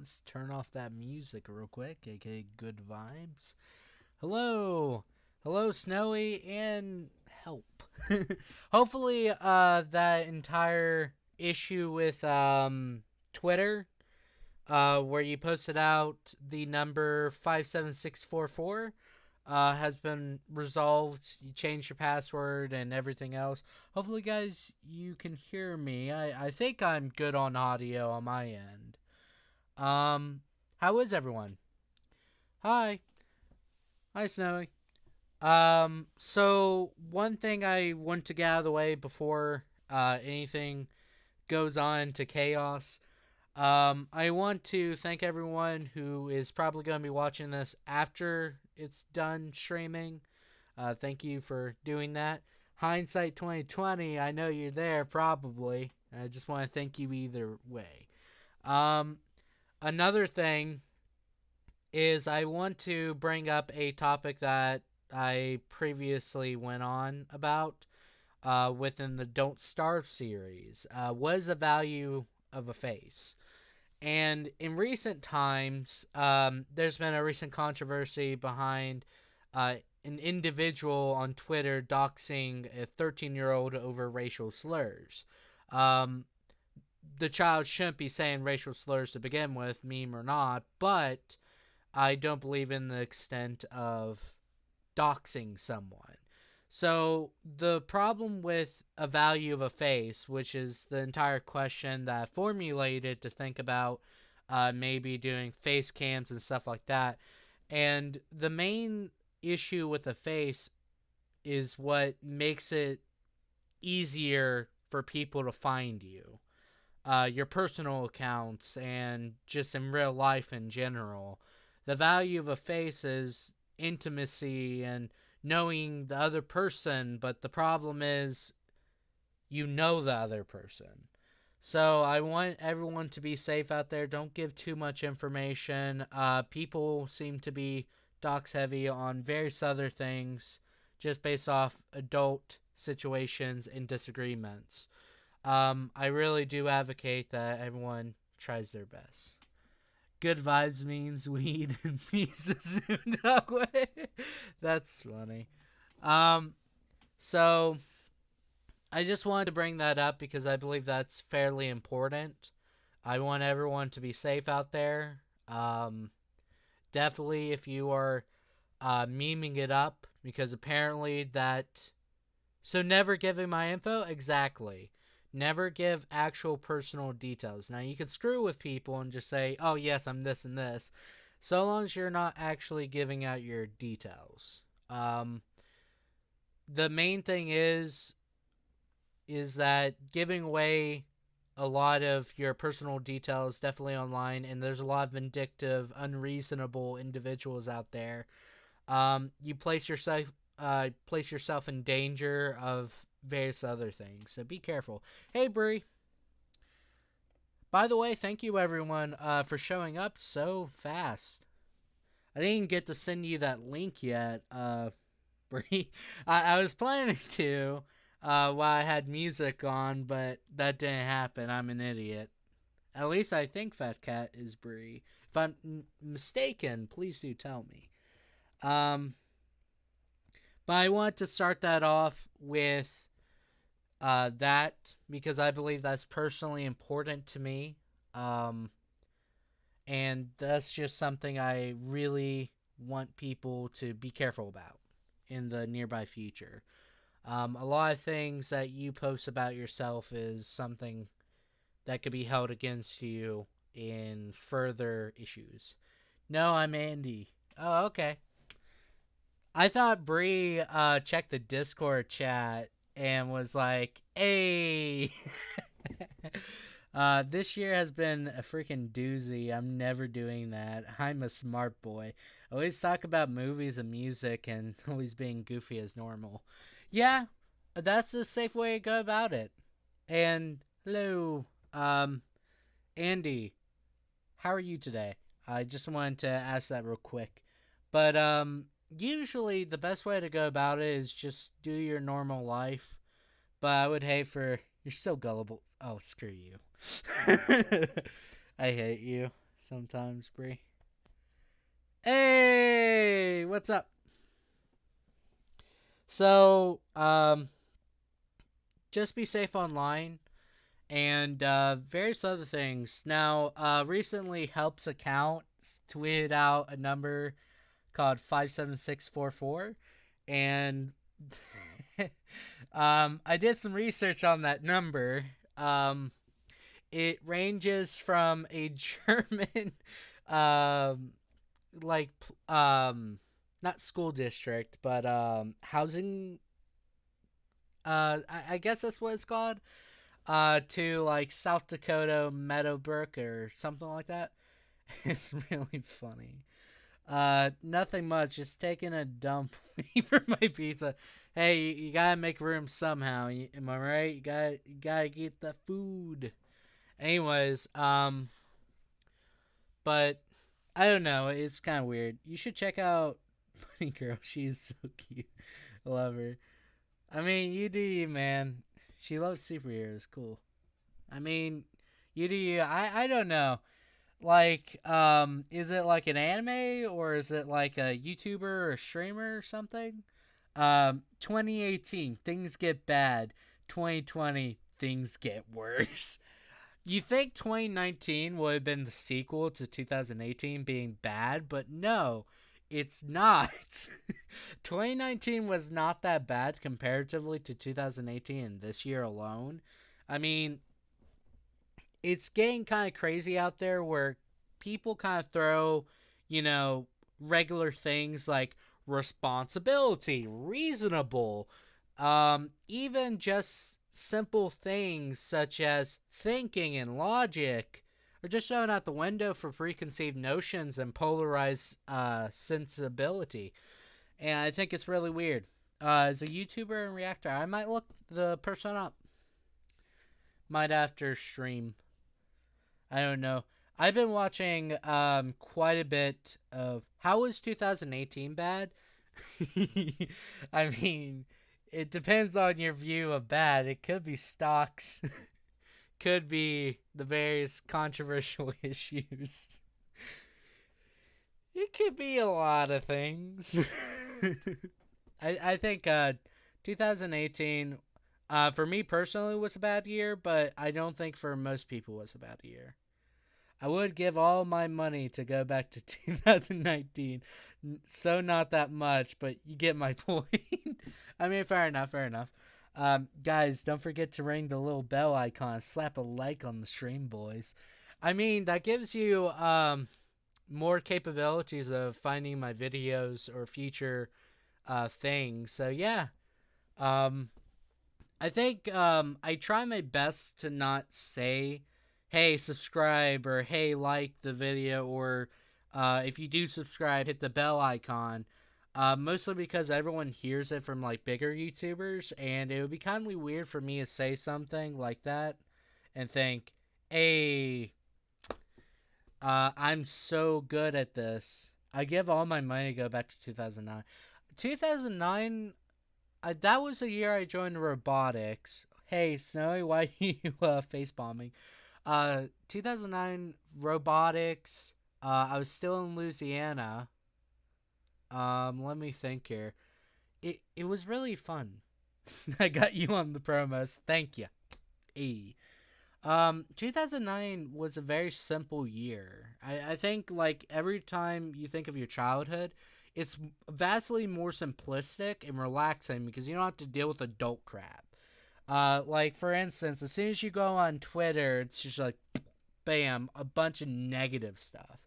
Let's turn off that music real quick, aka good vibes. Hello. Hello, Snowy, and help. Hopefully, that entire issue with Twitter, where you posted out the number 57644, has been resolved. You changed your password and everything else. Hopefully, guys, you can hear me. I think I'm good on audio on my end. How is everyone? Hi. Hi, Snowy. So one thing I want to get out of the way before anything goes on to chaos. I want to thank everyone who is probably going to be watching this after it's done streaming. Thank you for doing that. Hindsight 2020, I know you're there probably. I just want to thank you either way. Um, Another thing is I want to bring up a topic that I previously went on about within the Don't Starve series. What is the value of a face? And in recent times, there's been a recent controversy behind an individual on Twitter doxing a 13-year-old over racial slurs. Um, the child shouldn't be saying racial slurs to begin with, meme or not, but I don't believe in the extent of doxing someone. So the problem with a value of a face, which is the entire question that I formulated to think about maybe doing face cams and stuff like that. And the main issue with a face is what makes it easier for people to find you. Your personal accounts and just in real life in general. The value of a face is intimacy and knowing the other person, but the problem is you know the other person. So I want everyone to be safe out there. Don't give too much information. People seem to be dox heavy on various other things just based off adult situations and disagreements. I really do advocate that everyone tries their best. Good vibes means weed and peace is soon away. That's funny. Um, so I just wanted to bring that up because I believe that's fairly important. I want everyone to be safe out there. Definitely if you are memeing it up, because apparently that. So never giving my info? Exactly. Never give actual personal details. Now, you can screw with people and just say, oh, yes, I'm this and this, so long as you're not actually giving out your details. The main thing is that giving away a lot of your personal details definitely online, and there's a lot of vindictive, unreasonable individuals out there. You place yourself in danger of various other things, so be careful. Hey, Bree. By the way, thank you everyone for showing up so fast. I didn't get to send you that link yet, Bree. I was planning to while I had music on, but that didn't happen. I'm an idiot. At least I think Fat Cat is Bree. If I'm mistaken, please do tell me. But I want to start that off with that because I believe that's personally important to me. And that's just something I really want people to be careful about in the nearby future. A lot of things that you post about yourself is something that could be held against you in further issues. No, I'm Andy. Oh, okay. I thought Bree checked the Discord chat and was like, hey. This year has been a freaking doozy. I'm never doing that. I'm a smart boy. I always talk about movies and music and always being goofy as normal. Yeah, that's the safe way to go about it. And hello, Andy, how are you today? I just wanted to ask that real quick. But usually the best way to go about it is just do your normal life. But I would hate for you're so gullible. Oh, screw you. I hate you. sometimes, Bree. Hey, what's up? So, just be safe online and various other things. Now, recently, Help's account tweeted out a number called 57644, and I did some research on that number. It ranges from a German, um, like, not school district, but housing. I guess that's what it's called. To like South Dakota Meadowbrook or something like that. It's really funny. Nothing much. Just taking a dump for my pizza. Hey, you gotta make room somehow. Am I right? You gotta get the food. Anyways, but I don't know. It's kind of weird. You should check out Bunny Girl. She's so cute. I love her. I mean, you do you, man. She loves superheroes. Cool. I mean, you do you. I don't know. Like, is it like an anime or is it like a YouTuber or a streamer or something? 2018, things get bad. 2020, things get worse. You think 2019 would have been the sequel to 2018 being bad, but no, it's not. 2019 was not that bad comparatively to 2018 this year alone. I mean, it's getting kind of crazy out there where people kind of throw, you know, regular things like responsibility, reasonable, even just simple things such as thinking and logic are just thrown out the window for preconceived notions and polarized sensibility. And I think it's really weird. As a YouTuber and reactor, I might look the person up. Might after stream. I don't know. I've been watching quite a bit of how was 2018 bad? I mean, it depends on your view of bad. It could be stocks, could be the various controversial issues. It could be a lot of things. I think 2018 for me personally was a bad year, but I don't think for most people was a bad year. I would give all my money to go back to 2019. So not that much, but you get my point. I mean, fair enough, fair enough. Guys, don't forget to ring the little bell icon. Slap a like on the stream, boys. I mean, that gives you more capabilities of finding my videos or future things. So, yeah. I think I try my best to not say, hey, subscribe, or hey, like the video, or if you do subscribe, hit the bell icon. Mostly because everyone hears it from like bigger YouTubers, and it would be kind of weird for me to say something like that and think, hey, I'm so good at this. I give all my money to go back to 2009. 2009, that was the year I joined robotics. Hey, Snowy, why are you face bombing? 2009 robotics. I was still in Louisiana. Let me think here. It was really fun. I got you on the promos. Thank you. 2009 was a very simple year. I think like every time you think of your childhood, it's vastly more simplistic and relaxing because you don't have to deal with adult crap. Like for instance, as soon as you go on Twitter, it's just like, bam, a bunch of negative stuff.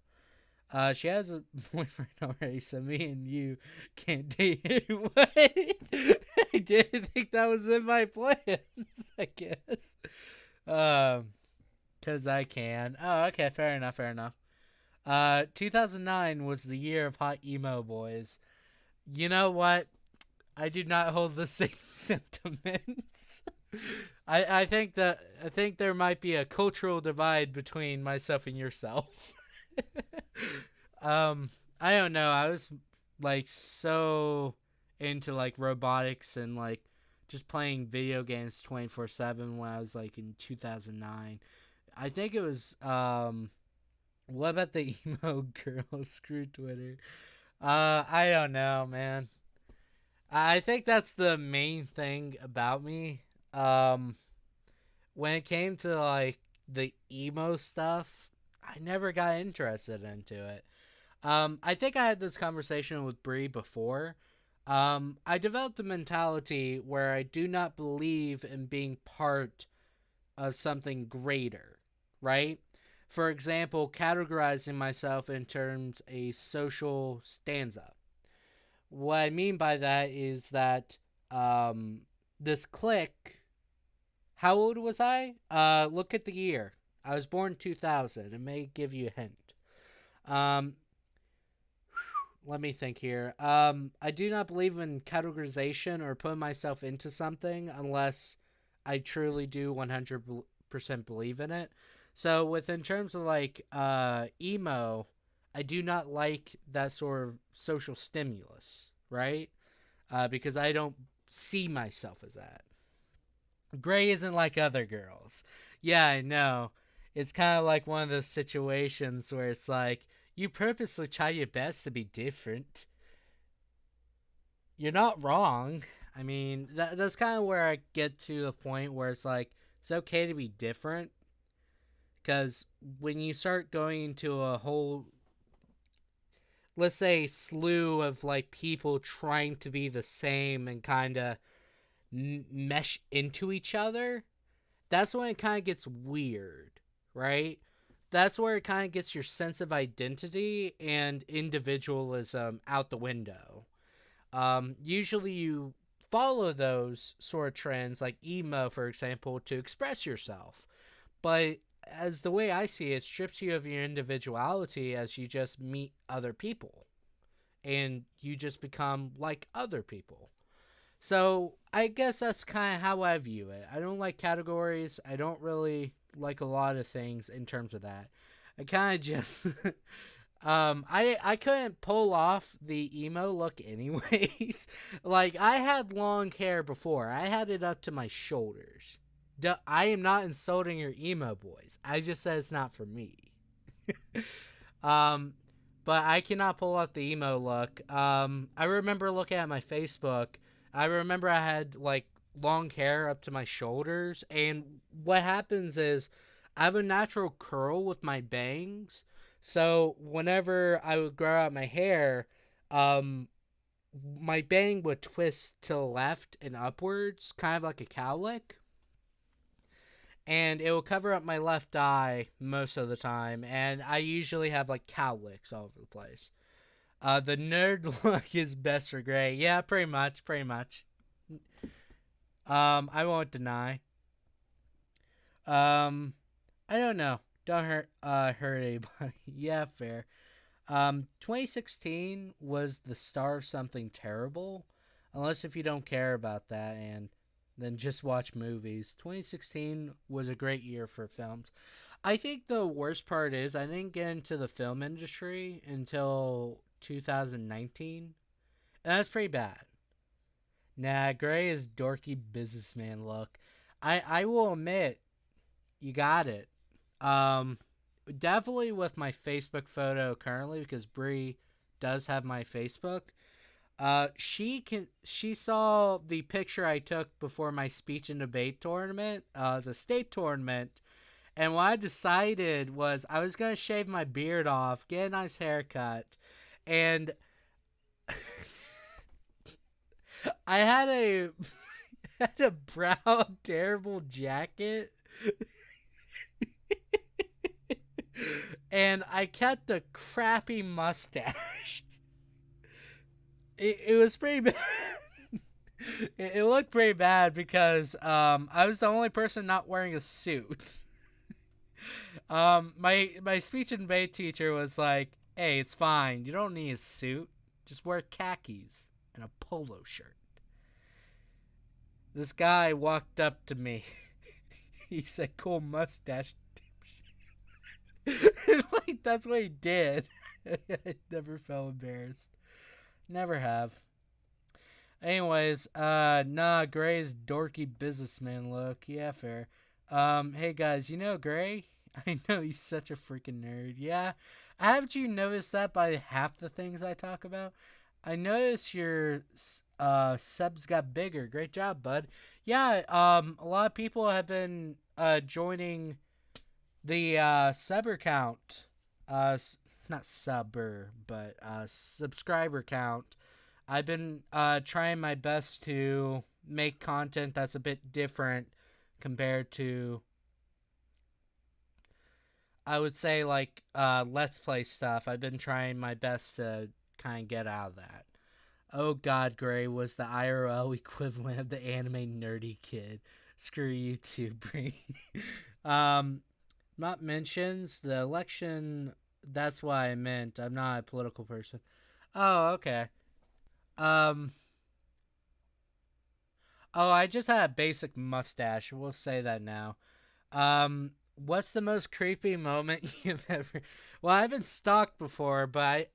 She has a boyfriend already, so me and you can't date. What? I didn't think that was in my plans, I guess. Cause I can. Oh, okay, fair enough, fair enough. 2009 was the year of hot emo boys. You know what? I do not hold the same sentiments. I think there might be a cultural divide between myself and yourself. I don't know. I was like so into like robotics and like just playing video games 24/7 when I was like in 2009. I think it was What about the emo girl? Screw Twitter. I don't know, man. I think that's the main thing about me. Um, when it came to like the emo stuff, I never got interested into it. I think I had this conversation with Bree before. I developed a mentality where I do not believe in being part of something greater, right? For example, categorizing myself in terms a social stanza. What I mean by that is that um, this clique. How old was I? Look at the year. I was born 2000. It may give you a hint. Um, Let me think here. I do not believe in categorization or putting myself into something unless I truly do 100% believe in it. So, in terms of like emo, I do not like that sort of social stimulus, right? Because I don't see myself as that. Grey isn't like other girls. Yeah, I know. It's kind of like one of those situations where it's like you purposely try your best to be different. You're not wrong. I mean, that's kind of where I get to the point where it's like it's okay to be different because when you start going into a whole, let's say, slew of like people trying to be the same and kind of mesh into each other, that's when it kind of gets weird, right? That's where it kind of gets your sense of identity and individualism out the window. Usually you follow those sort of trends, like emo, for example, to express yourself. But as the way I see it, it strips you of your individuality as you just meet other people and you just become like other people. So I guess that's kind of how I view it. I don't like categories. I don't really like a lot of things in terms of that. I kind of just I couldn't pull off the emo look anyways. Like I had long hair before. I had it up to my shoulders. I am not insulting your emo boys. I just said it's not for me. um but I cannot pull off the emo look. I remember looking at my Facebook. I remember I had like long hair up to my shoulders, and what happens is I have a natural curl with my bangs. So whenever I would grow out my hair, um, my bang would twist to the left and upwards, kind of like a cowlick, and it will cover up my left eye most of the time. And I usually have like cowlicks all over the place. The nerd look is best for Grey. Yeah, pretty much, pretty much. I won't deny. Um, I don't know. Don't hurt anybody. Yeah, fair. 2016 was the start of something terrible, unless if you don't care about that and then just watch movies. 2016 was a great year for films. I think the worst part is I didn't get into the film industry until 2019, and that's pretty bad. Nah, Grey is dorky businessman look. I will admit, you got it. Um, Definitely with my Facebook photo currently because Bree does have my Facebook. She saw the picture I took before my speech and debate tournament. It was a state tournament, and what I decided was I was gonna shave my beard off, get a nice haircut, and I had a had a brown terrible jacket. And I kept a crappy mustache. It was pretty bad. It looked pretty bad because I was the only person not wearing a suit. My speech and debate teacher was like, "Hey, it's fine. You don't need a suit. Just wear khakis and a polo shirt." This guy walked up to me. He said, "Cool mustache." Like that's what he did. I never felt embarrassed. Never have. Anyways, nah, Grey's dorky businessman look. Yeah, fair. Hey guys, you know Grey? I know he's such a freaking nerd. Yeah. Haven't you noticed that by half the things I talk about? I noticed your subs got bigger. Great job, bud. Yeah, a lot of people have been joining the subber count. Not subber, but subscriber count. I've been trying my best to make content that's a bit different compared to, I would say, like let's play stuff. I've been trying my best to kind of get out of that. Oh God, Gray was the IRL equivalent of the anime nerdy kid. Screw you too, Bree. um, Not mentions the election. That's what I meant. I'm not a political person. Oh, okay. Um. Oh, I just had a basic mustache. We'll say that now. What's the most creepy moment you've ever? Well, I've been stalked before, but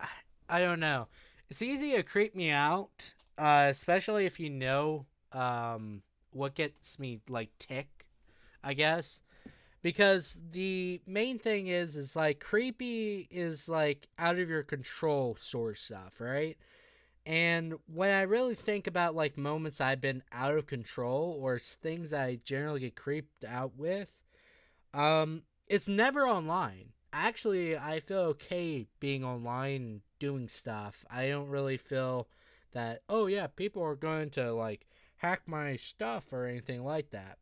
I don't know. It's easy to creep me out, especially if you know what gets me like tick, I guess. Because the main thing is like creepy is like out of your control sort of stuff, right? And when I really think about like moments I've been out of control or things I generally get creeped out with, it's never online. Actually, I feel okay being online and doing stuff. I don't really feel that, oh yeah, people are going to like hack my stuff or anything like that.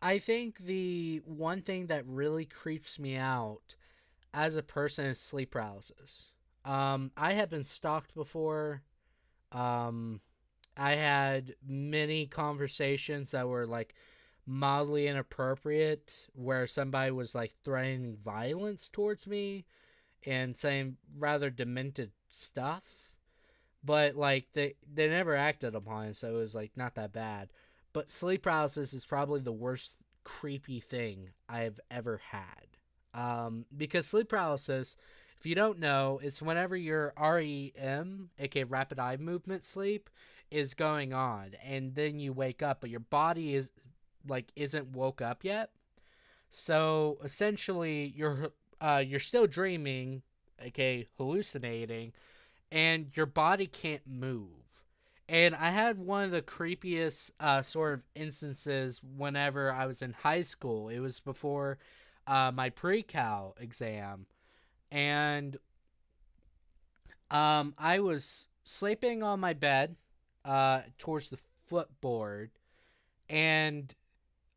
I think the one thing that really creeps me out as a person is sleep paralysis. I have been stalked before. Um, I had many conversations that were like mildly inappropriate, where somebody was like threatening violence towards me and saying rather demented stuff. But like they never acted upon it, so it was like not that bad. But sleep paralysis is probably the worst creepy thing I've ever had. Because sleep paralysis, if you don't know, it's whenever your REM, aka rapid eye movement sleep, is going on, and then you wake up, but your body is like isn't woke up yet. So essentially, you're still dreaming, aka hallucinating, and your body can't move. And I had one of the creepiest sort of instances whenever I was in high school. It was before my pre-cal exam, and I was sleeping on my bed towards the footboard, and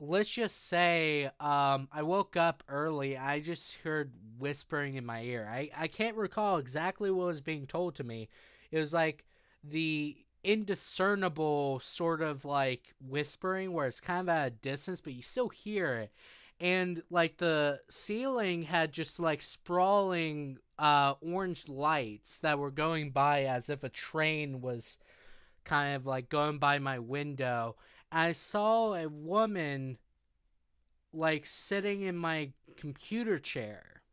let's just say I woke up early. I just heard whispering in my ear. I can't recall exactly what was being told to me. It was like the indiscernible sort of like whispering where it's kind of at a distance, but you still hear it. And like the ceiling had just like sprawling orange lights that were going by as if a train was kind of like going by my window. I saw a woman like sitting in my computer chair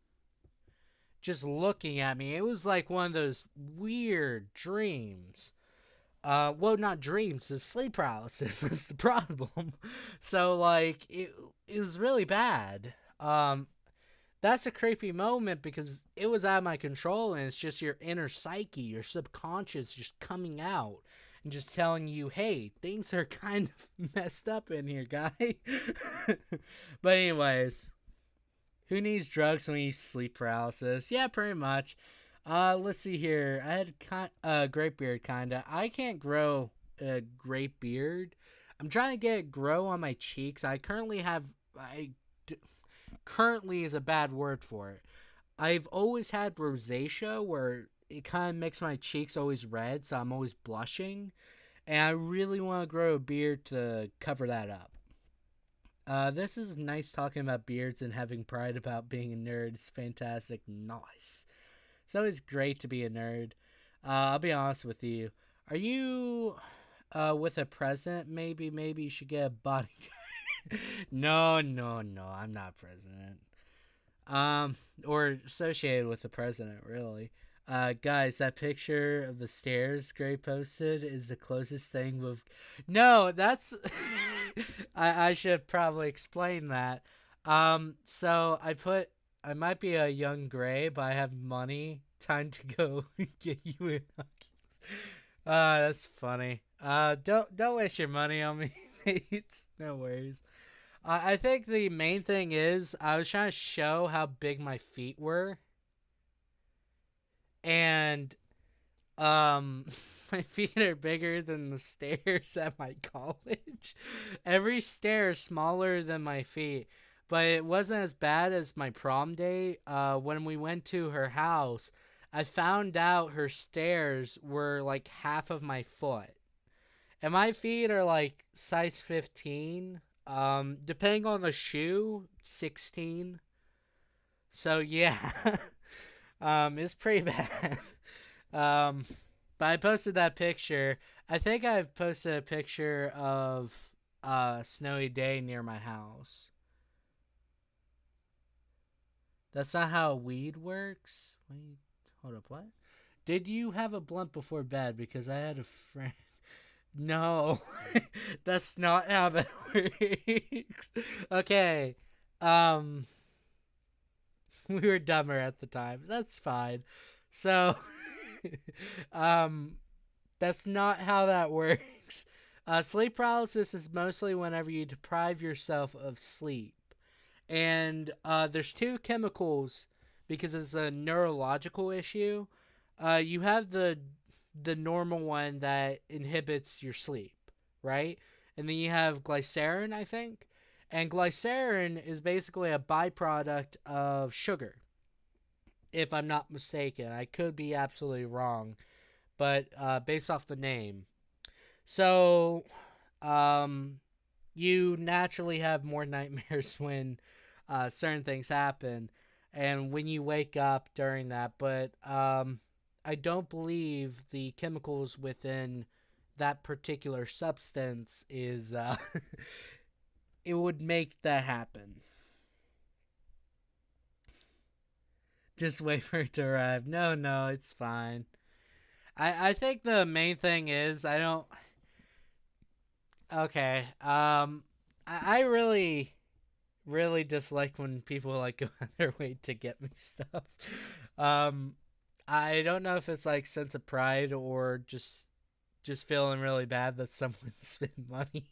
just looking at me. It was like one of those weird dreams. Well, not dreams, the sleep paralysis is the problem. So like it was really bad. That's a creepy moment because it was out of my control, and it's just your inner psyche, your subconscious just coming out and just telling you, hey, things are kind of messed up in here, guy. But anyways, who needs drugs when you sleep paralysis? Yeah, pretty much. Let's see here. I had a great beard, kinda. I can't grow a great beard. I'm trying to get it grow on my cheeks. Currently is a bad word for it. I've always had rosacea where it kind of makes my cheeks always red, so I'm always blushing. And I really want to grow a beard to cover that up. This is nice talking about beards and having pride about being a nerd. It's fantastic. Nice. It's always great to be a nerd. I'll be honest with you. Are you with a president? Maybe you should get a bodyguard. No, I'm not president. Or associated with the president, really. Guys, that picture of the stairs Gray posted is the closest thing we've. No, that's. I should probably explain that. So I might be a young gray, but I have money. Time to go get you in. That's funny. Don't waste your money on me, mate. No worries. I think the main thing is I was trying to show how big my feet were, and um, my feet are bigger than the stairs at my college. Every stair is smaller than my feet, but it wasn't as bad as my prom day. When we went to her house, I found out her stairs were like half of my foot. And my feet are like size 15. Depending on the shoe, 16. So yeah. It's pretty bad. Um, but I posted that picture. I think I've posted a picture of a snowy day near my house. That's not how weed works. Wait, hold up, what? Did you have a blunt before bed? Because I had a friend. No, that's not how that works. Okay, um, we were dumber at the time. That's fine. So, um, that's not how that works. Sleep paralysis is mostly whenever you deprive yourself of sleep. And there's two chemicals because it's a neurological issue. You have the normal one that inhibits your sleep, right? And then you have glycerin, I think. And glycerin is basically a byproduct of sugar, if I'm not mistaken. I could be absolutely wrong, but based off the name. So, um, you naturally have more nightmares when certain things happen and when you wake up during that. But I don't believe the chemicals within that particular substance is it would make that happen. Just wait for it to arrive. No, no, it's fine. I think the main thing is I don't. Okay. I really dislike when people like go on their way to get me stuff. Um, I don't know if it's like sense of pride or just feeling really bad that someone spent money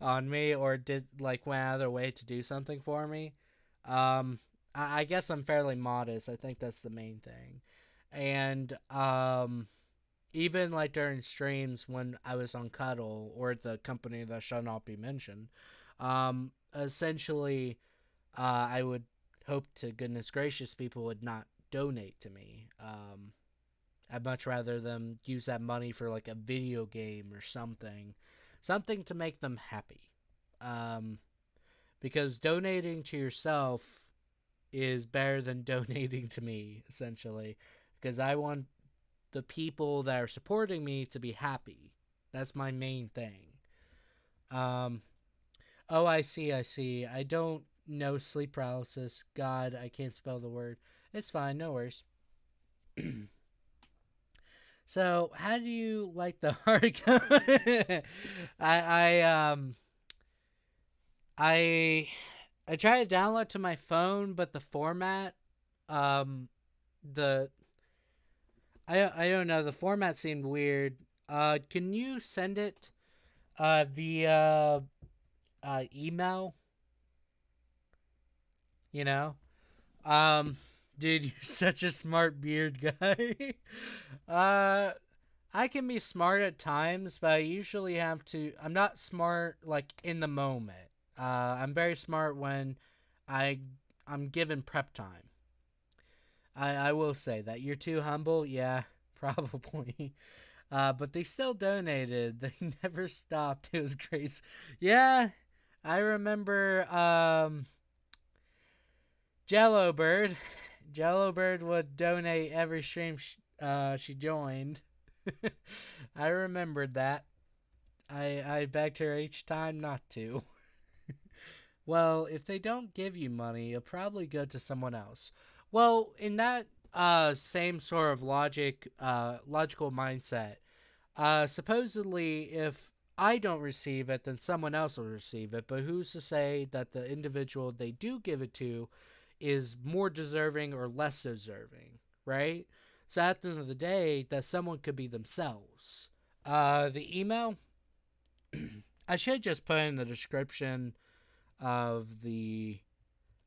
on me or did like went out of their way to do something for me. I guess I'm fairly modest. I think that's the main thing, and even like during streams when I was on Cuddle or the company that shall not be mentioned, essentially, I would hope to goodness gracious people would not donate to me. I'd much rather them use that money for like a video game or something to make them happy. Um, because donating to yourself is better than donating to me, essentially. Because I want the people that are supporting me to be happy. That's my main thing. Um, oh, I see, I see. I don't know sleep paralysis. God, I can't spell the word. It's fine, no worries. So, how do you like the hard I I I tried to download to my phone, but the format, um, the I don't know. The format seemed weird. Can you send it via email? You know, um, dude, you're such a smart beard guy. uh, I can be smart at times, but I usually have to. I'm not smart like in the moment. I'm very smart when I I'm given prep time. I will say that you're too humble. Yeah, probably. But they still donated. They never stopped. It was crazy. Yeah, I remember Jello Bird. Jello Bird would donate every stream she joined. I remembered that. I begged her each time not to. Well, if they don't give you money, you'll probably go to someone else. Well, in that same sort of logical mindset, supposedly if I don't receive it, then someone else will receive it. But who's to say that the individual they do give it to is more deserving or less deserving, right? So at the end of the day, that someone could be themselves. The email, I should just put in the description of the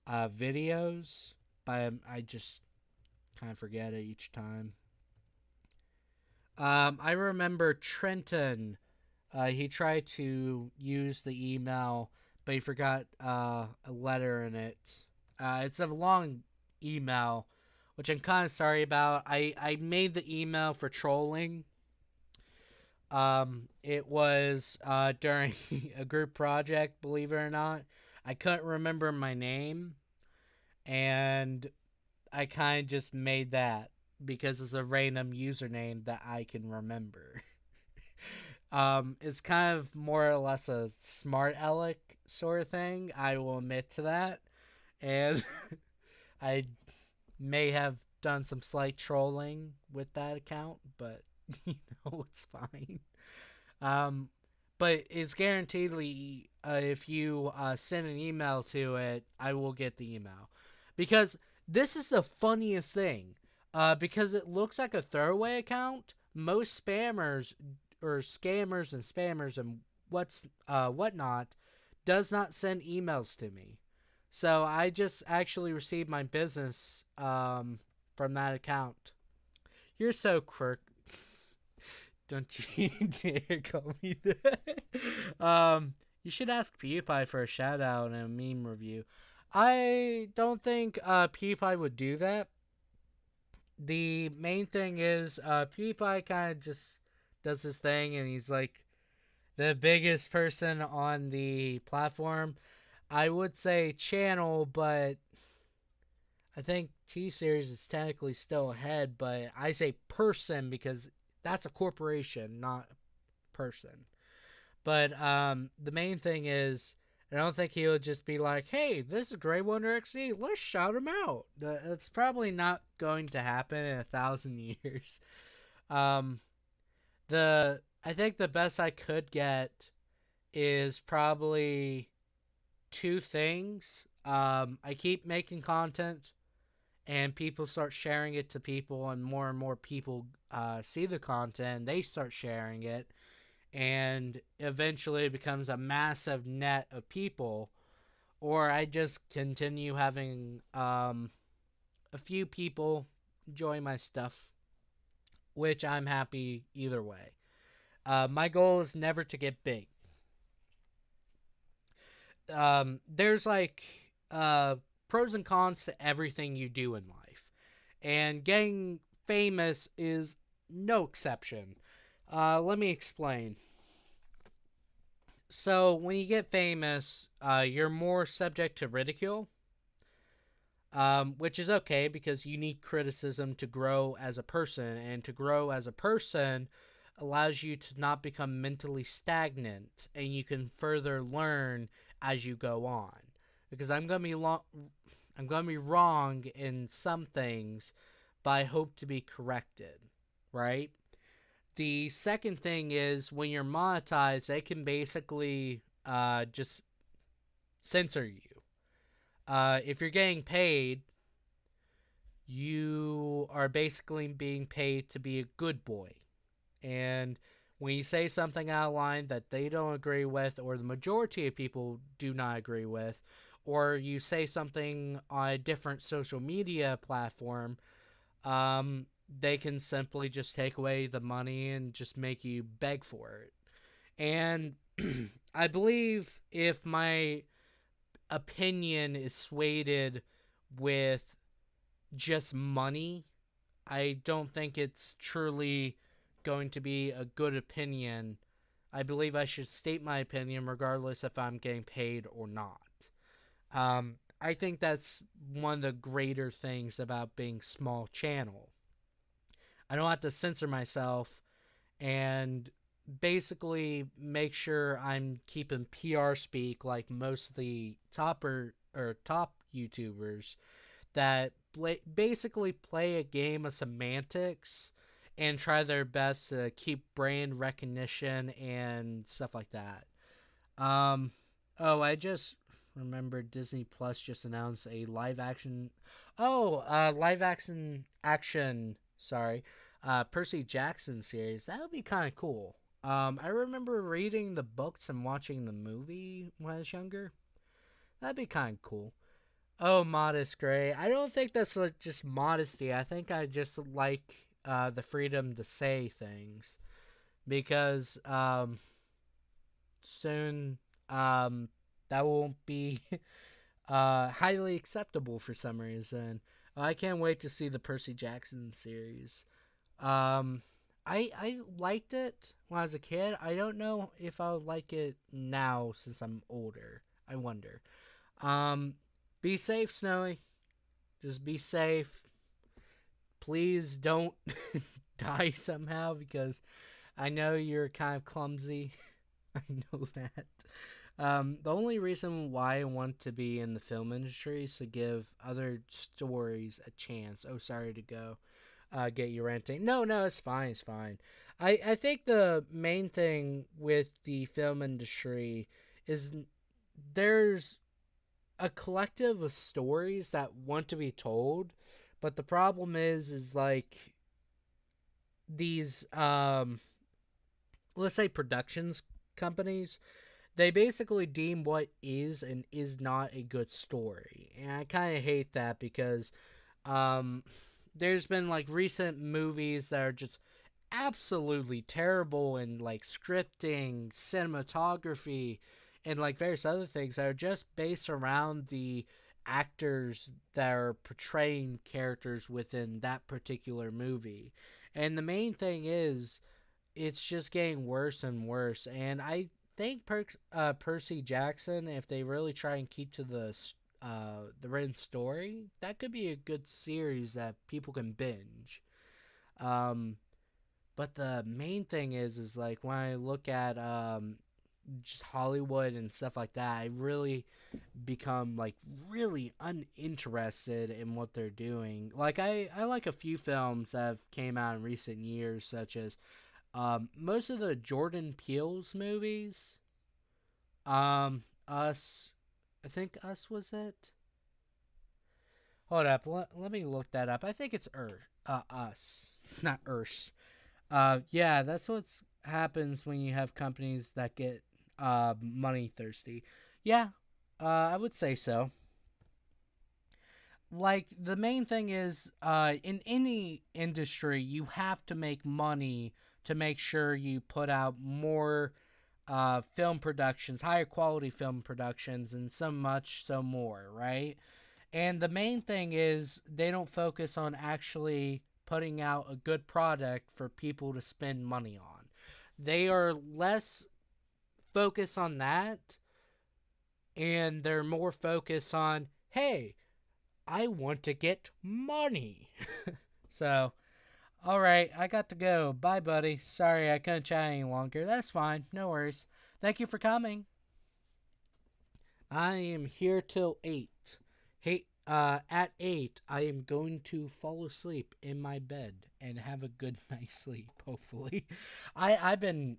videos, but I just kind of forget it each time. I remember Trenton. He tried to use the email, but he forgot a letter in it. It's a long email, which I'm kind of sorry about. I made the email for trolling. It was during a group project, believe it or not. I couldn't remember my name, and I kind of just made that because it's a random username that I can remember. It's kind of more or less a smart aleck sort of thing. I will admit to that, and I may have done some slight trolling with that account, but it's fine. Um, but it's guaranteedly if you send an email to it, I will get the email because this is the funniest thing. Because it looks like a throwaway account. Most spammers or scammers and spammers and whatnot does not send emails to me. So I just actually received my business from that account. You're so quirk. Don't you dare call me that. You should ask PewDiePie for a shout out and a meme review. I don't think PewDiePie would do that. The main thing is PewDiePie kind of just does his thing, and he's like the biggest person on the platform. I would say channel, but I think T Series is technically still ahead, but I say person because that's a corporation, not a person. But the main thing is, I don't think he would just be like, hey, this is GreyWanderer XD, let's shout him out. That's probably not going to happen in 1,000 years. Um, I think the best I could get is probably two things. I keep making content, and people start sharing it to people, and more people see the content, they start sharing it, and eventually it becomes a massive net of people. Or I just continue having a few people enjoy my stuff, which I'm happy either way. My goal is never to get big. There's like pros and cons to everything you do in life, and getting famous is no exception. Let me explain. So when you get famous, you're more subject to ridicule, which is okay because you need criticism to grow as a person, and to grow as a person allows you to not become mentally stagnant, and you can further learn as you go on. Because I'm gonna be wrong in some things, but I hope to be corrected, right? The second thing is when you're monetized, they can basically just censor you. If you're getting paid, you are basically being paid to be a good boy. And when you say something out of line that they don't agree with, or the majority of people do not agree with, or you say something on a different social media platform, they can simply just take away the money and just make you beg for it. And I believe if my opinion is swayed with just money, I don't think it's truly going to be a good opinion. I believe I should state my opinion regardless if I'm getting paid or not. I think that's one of the greater things about being small channel. I don't have to censor myself and basically make sure I'm keeping PR speak like most of the top YouTubers that basically play a game of semantics and try their best to keep brand recognition and stuff like that. Um, oh, I just remembered Disney Plus just announced a live action. Oh, live action. Sorry, Percy Jackson series. That would be kind of cool. I remember reading the books and watching the movie when I was younger. That'd be kind of cool. Oh, modest Gray. I don't think that's like just modesty. I think I just like the freedom to say things because soon that won't be highly acceptable for some reason. I can't wait to see the Percy Jackson series. Um, I liked it when I was a kid. I don't know if I would like it now since I'm older. I wonder. Um, be safe, Snowy. Just be safe. Please don't die somehow because I know you're kind of clumsy. I know that. The only reason why I want to be in the film industry is to give other stories a chance. Oh, sorry to go get you ranting. No, no, it's fine. It's fine. I think the main thing with the film industry is there's a collective of stories that want to be told, but the problem is like these let's say productions companies, they basically deem what is and is not a good story. And I kind of hate that because um, there's been like recent movies that are just absolutely terrible in like scripting, cinematography, and like various other things that are just based around the actors that are portraying characters within that particular movie. And the main thing is it's just getting worse and worse. And I think Percy Jackson, if they really try and keep to the written story, that could be a good series that people can binge. Um, but the main thing is like when I look at just Hollywood and stuff like that, I really become like really uninterested in what they're doing. Like I like a few films that have came out in recent years, such as most of the Jordan Peele's movies. Us, I think Us was it. Hold up, let me look that up. I think it's Us, not Urs. Yeah, that's what happens when you have companies that get money thirsty. Yeah, I would say so. Like the main thing is in any industry you have to make money to make sure you put out more film productions, higher quality film productions, and so much so more, right? And the main thing is they don't focus on actually putting out a good product for people to spend money on. They are less focused on that, and they're more focused on, hey, I want to get money. So, alright, I got to go. Bye, buddy. Sorry I couldn't chat any longer. That's fine. No worries. Thank you for coming. I am here till 8. Hey, at 8, I am going to fall asleep in my bed and have a good night's sleep, hopefully. I've been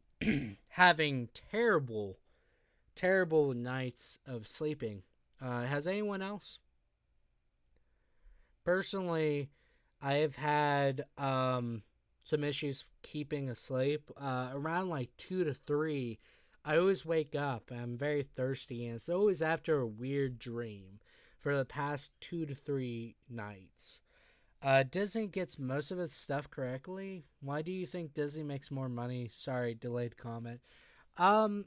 having terrible nights of sleeping. Has anyone else? Personally, I have had some issues keeping asleep. Around like 2 to 3, I always wake up. I'm very thirsty, and it's always after a weird dream for the past 2 to 3 nights. Disney gets most of its stuff correctly. Why do you think Disney makes more money? Sorry, delayed comment. Um,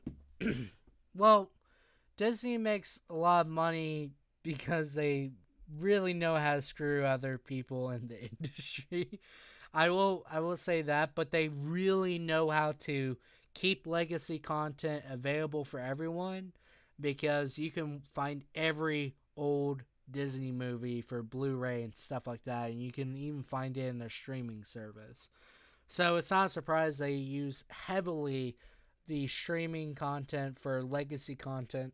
well, Disney makes a lot of money because they really know how to screw other people in the industry. I will say that, but they really know how to keep legacy content available for everyone because you can find every old Disney movie for Blu-ray and stuff like that, and you can even find it in their streaming service. So it's not a surprise they use heavily the streaming content for legacy content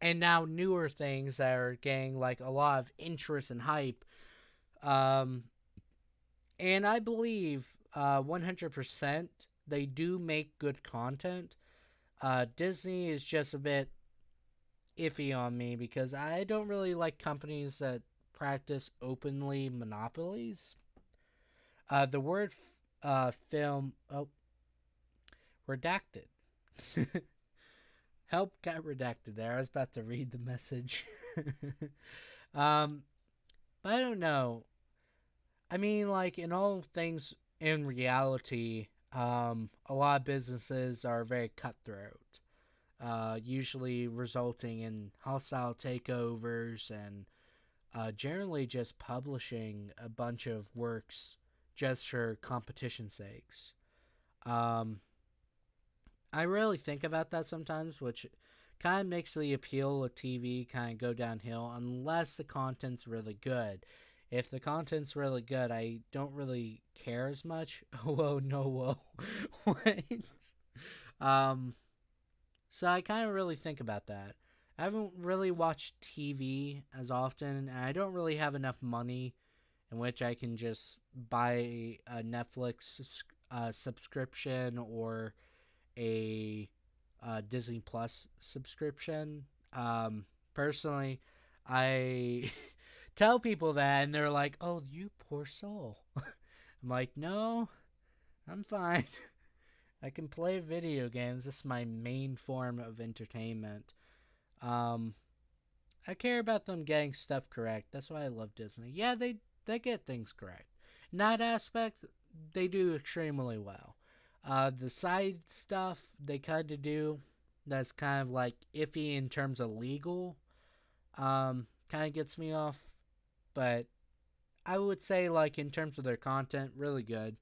and now newer things that are getting like a lot of interest and hype. Um, And I believe 100% they do make good content. Disney is just a bit iffy on me because I don't really like companies that practice openly monopolies. The word film, oh, redacted. Help got redacted there. I was about to read the message. um, but I don't know. I mean, like, in all things in reality, a lot of businesses are very cutthroat, usually resulting in hostile takeovers and generally just publishing a bunch of works just for competition's sakes. Um, I really think about that sometimes, which kind of makes the appeal of TV kind of go downhill unless the content's really good. If the content's really good, I don't really care as much. Whoa, no, whoa. Wait. Um, so I kind of really think about that. I haven't really watched TV as often, and I don't really have enough money in which I can just buy a Netflix subscription or a Disney Plus subscription. Personally, I tell people that, and they're like, "Oh, you poor soul." I'm like, "No, I'm fine. I can play video games. This is my main form of entertainment." Um, I care about them getting stuff correct. That's why I love Disney. Yeah, they get things correct. In that aspect, they do extremely well. The side stuff they kind of do that's kind of like iffy in terms of legal, kind of gets me off. But I would say like in terms of their content, really good.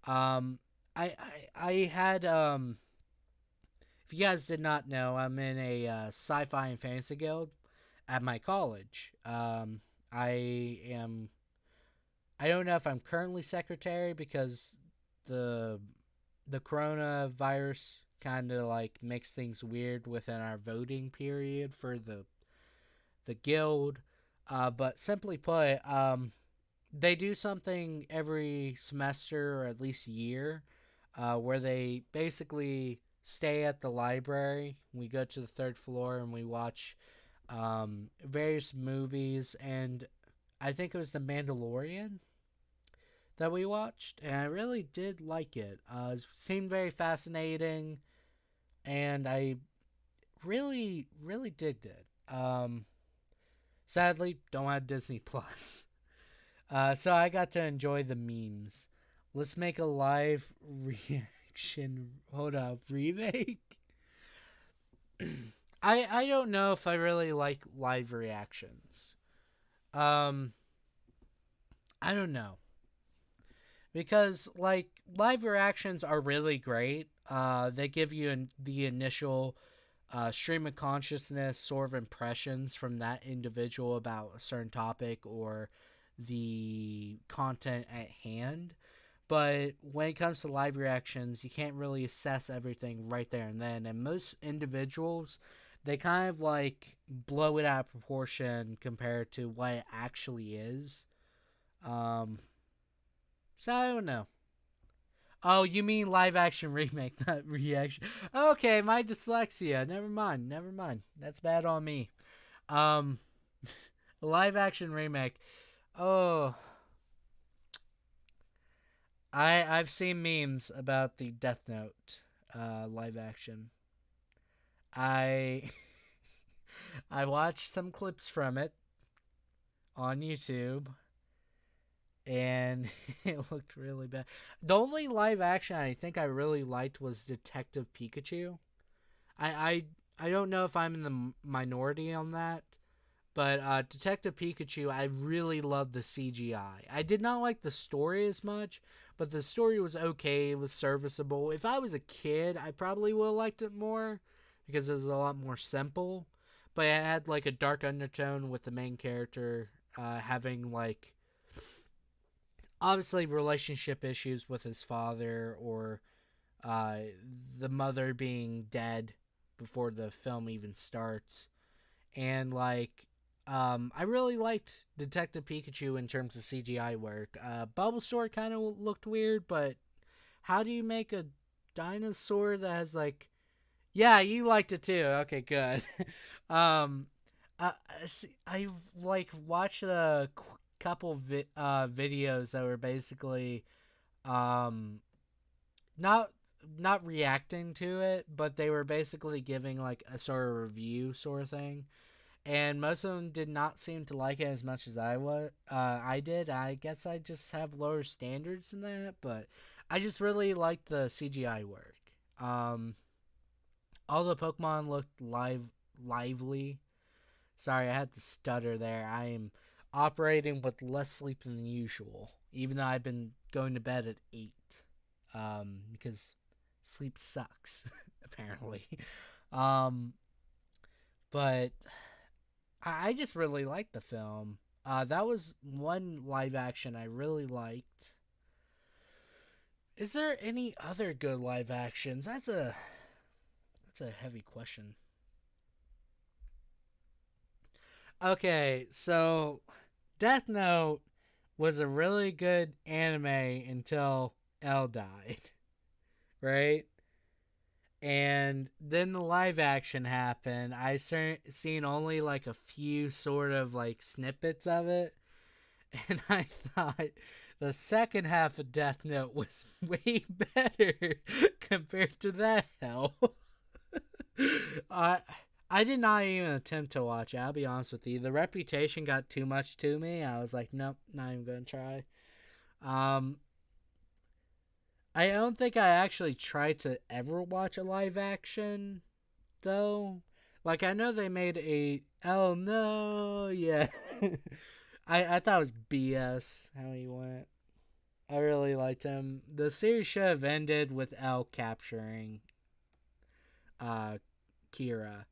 Um, I had if you guys did not know, I'm in a sci-fi and fantasy guild at my college. I am. I don't know if I'm currently secretary because the the coronavirus kind of like makes things weird within our voting period for the guild. But simply put, they do something every semester or at least year, where they basically stay at the library. We go to the third floor and we watch various movies, and I think it was The Mandalorian that we watched, and I really did like it. It seemed very fascinating, and I really, really digged it. Sadly, don't have Disney Plus, so I got to enjoy the memes. Let's make a live reaction. Hold up, remake. I don't know if I really like live reactions. Um, I don't know. Because like live reactions are really great. They give you the initial stream of consciousness sort of impressions from that individual about a certain topic or the content at hand. But when it comes to live reactions, you can't really assess everything right there and then. And most individuals, they kind of like blow it out of proportion compared to what it actually is. Um, so I don't know. Oh, you mean live action remake, not reaction. Okay, my dyslexia. Never mind. Never mind. That's bad on me. Um, live action remake. Oh, I've seen memes about the Death Note live action. I I watched some clips from it on YouTube, and it looked really bad. The only live action I think I really liked was Detective Pikachu. I I don't know if I'm in the minority on that, but Detective Pikachu, I really loved the CGI. I did not like the story as much, but the story was okay. It was serviceable. If I was a kid, I probably would have liked it more because it was a lot more simple. But it had like a dark undertone with the main character having like obviously relationship issues with his father or uh, the mother being dead before the film even starts. And like I really liked Detective Pikachu in terms of CGI work. Bulbasaur kind of looked weird, but how do you make a dinosaur that has like? Yeah, you liked it too. Okay, good. um, I've like watched a couple videos that were basically um not not reacting to it, but they were basically giving like a sort of review sort of thing. And most of them did not seem to like it as much as I did. I guess I just have lower standards than that, but I just really liked the CGI work. Um, all the Pokemon looked lively. Sorry, I had to stutter there. I am operating with less sleep than usual, even though I've been going to bed at 8. Because sleep sucks, apparently. Um, but I just really liked the film. That was one live action I really liked. Is there any other good live actions? That's a heavy question. Okay, so Death Note was a really good anime until L died, right? And then the live action happened. Seen only like a few sort of like snippets of it, and I thought the second half of Death Note was way better compared to that hell. I I did not even attempt to watch it. I'll be honest with you. The reputation got too much to me. I was like, nope, not even gonna try. Um, I don't think I actually tried to ever watch a live action though. Like I know they made a oh no yeah. I thought it was BS how he went. I really liked him. The series should have ended with L capturing uh Kira.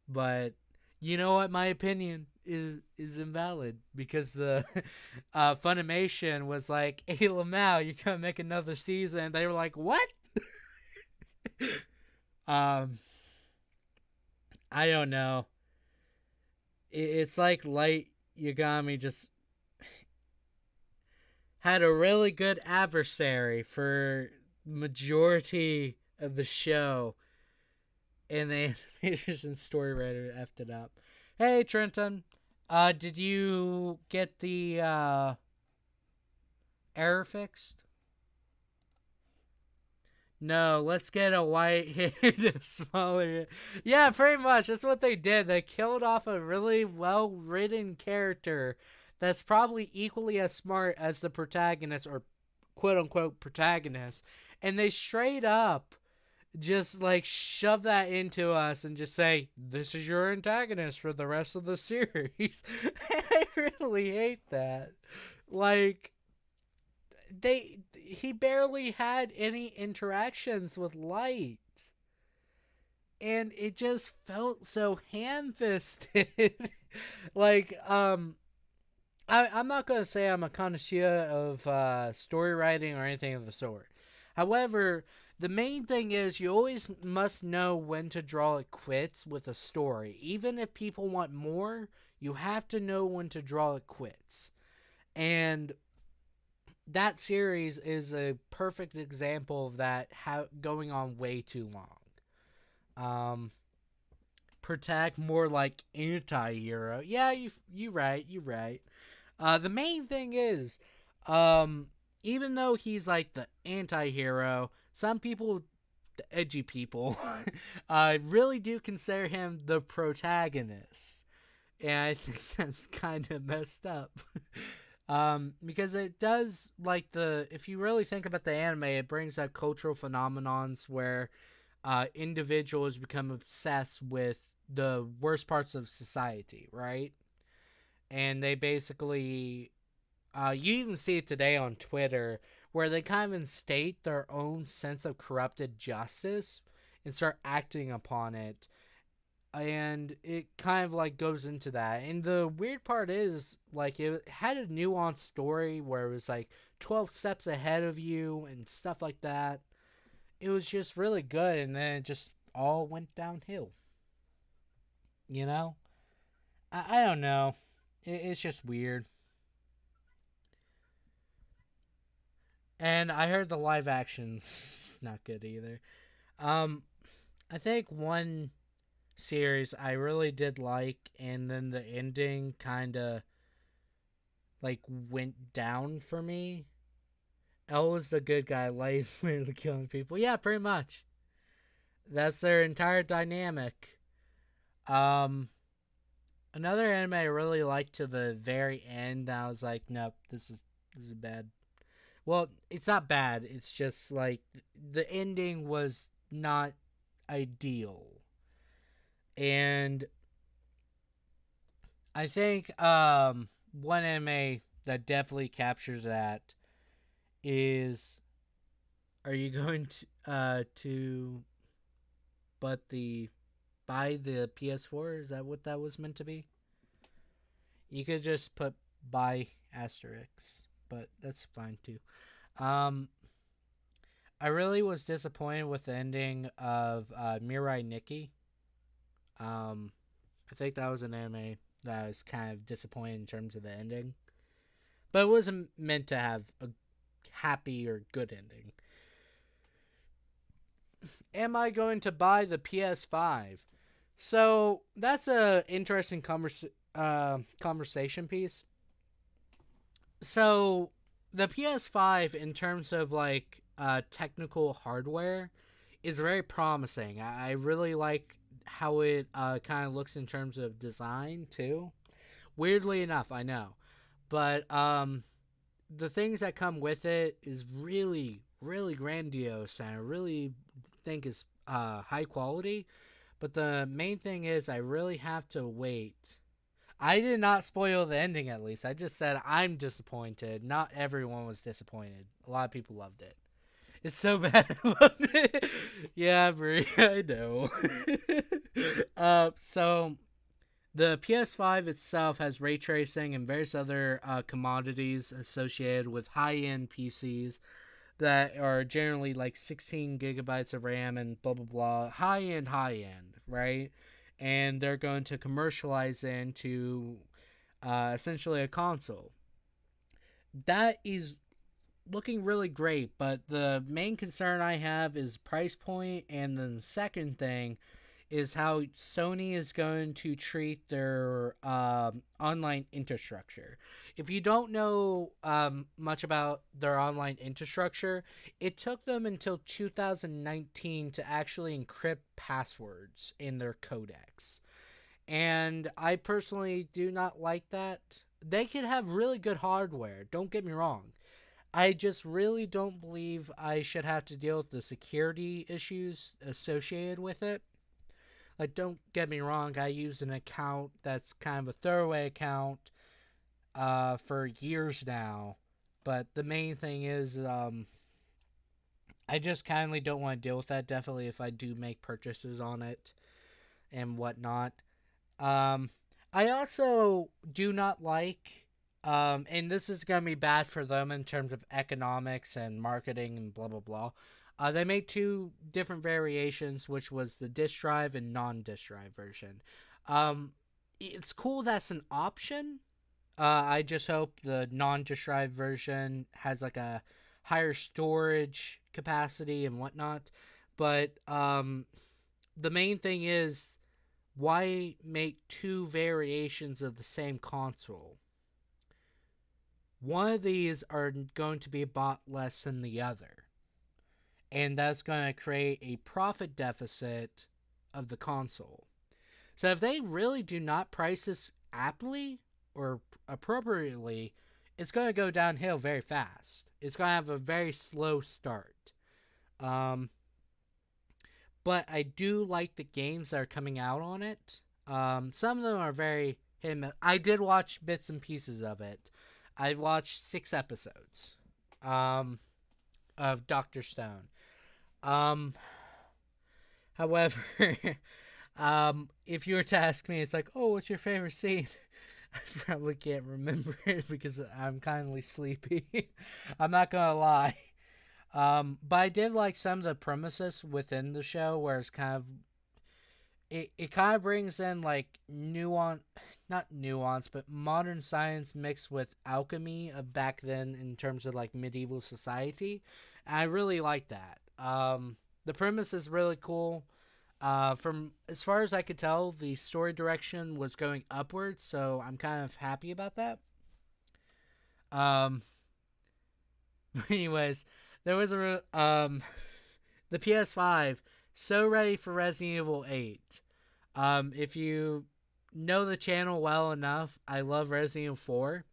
But you know what? My opinion is invalid because the Funimation was like, "Hey, Lamau, you gonna make another season?" They were like, "What?" um, I don't know. It's like Light Yagami just had a really good adversary for majority of the show, and the animators and story writer effed it up. Hey, Trenton. Did you get the error fixed? No, let's get a white haired smaller. Yeah, pretty much. That's what they did. They killed off a really well written character that's probably equally as smart as the protagonist or quote unquote protagonist. And they straight up just like shove that into us and just say, this is your antagonist for the rest of the series. I really hate that. Like, he barely had any interactions with Light, and it just felt so ham-fisted. like I'm not gonna say I'm a connoisseur of story writing or anything of the sort. However, the main thing is you always must know when to draw it quits with a story. Even if people want more, you have to know when to draw it quits. And that series is a perfect example of that going on way too long. Um, Protect more like anti-hero. Yeah, you right, you right. The main thing is, even though he's like the anti-hero, some people, the edgy people, really do consider him the protagonist, and I think that's kind of messed up. Because it does like if you really think about the anime, it brings up cultural phenomenons where individuals become obsessed with the worst parts of society, right? And they basically, you even see it today on Twitter, where they kind of instate their own sense of corrupted justice and start acting upon it, and it kind of like goes into that. And the weird part is like it had a nuanced story where it was like 12 steps ahead of you and stuff like that. It was just really good, and then it just all went downhill, you know. I don't know. It's just weird. And I heard the live action's not good either. Um, I think one series I really did like, and then the ending kind of like went down for me. Elle was the good guy. Lay's literally killing people. Yeah, pretty much. That's their entire dynamic. Um, Another anime I really liked to the very end. I was like, nope, this is bad. Well, it's not bad. It's just like the ending was not ideal, and I think one anime that definitely captures that is, are you going to but the buy the PS4? Is that what that was meant to be? You could just put buy asterisk, but that's fine too. Um, I really was disappointed with the ending of Mirai Nikki. Um, I think that was an anime that I was kind of disappointed in terms of the ending, but it wasn't meant to have a happy or good ending. Am I going to buy the PS5? So that's a interesting conversation piece. So the PS5, in terms of like technical hardware, is very promising. I really like how it kind of looks in terms of design too. Weirdly enough, I know, but the things that come with it is really, really grandiose, and I really think is high quality. But the main thing is, I really have to wait. I did not spoil the ending, at least. I just said I'm disappointed. Not everyone was disappointed. A lot of people loved it. It's so bad. I loved it. Yeah, Brie, I know. So the PS5 itself has ray tracing and various other commodities associated with high-end PCs that are generally like 16 gigabytes of RAM and blah blah blah, high end, right? And they're going to commercialize into essentially a console. That is looking really great, but the main concern I have is price point, and then the second thing is how Sony is going to treat their online infrastructure. If you don't know much about their online infrastructure, it took them until 2019 to actually encrypt passwords in their codecs. And I personally do not like that. They could have really good hardware, don't get me wrong. I just really don't believe I should have to deal with the security issues associated with it. Like, don't get me wrong, I use an account that's kind of a throwaway account for years now. But the main thing is, I just kindly don't want to deal with that. Definitely if I do make purchases on it and whatnot. Um, I also do not like, and this is going to be bad for them in terms of economics and marketing and blah, blah, blah. They made two different variations, which was the disk drive and non-disk drive version. It's cool that's an option. I just hope the non-disk drive version has like a higher storage capacity and whatnot. But the main thing is, why make two variations of the same console? One of these are going to be bought less than the other, and that's going to create a profit deficit of the console. So if they really do not price this aptly or appropriately, it's going to go downhill very fast. It's going to have a very slow start. But I do like the games that are coming out on it. Some of them are very hit and miss. I did watch bits and pieces of it. I watched 6 episodes of Dr. Stone. Um, However, if you were to ask me, it's like, oh, what's your favorite scene? I probably can't remember it because I'm kindly sleepy. I'm not gonna lie. But I did like some of the premises within the show, where it's kind of, it kind of brings in like nuance, not nuance, but modern science mixed with alchemy of back then in terms of like medieval society. And I really like that. The premise is really cool. From as far as I could tell, the story direction was going upwards, so I'm kind of happy about that. Um, anyways, there was the PS5 so ready for Resident Evil 8. If you know the channel well enough, I love Resident Evil 4.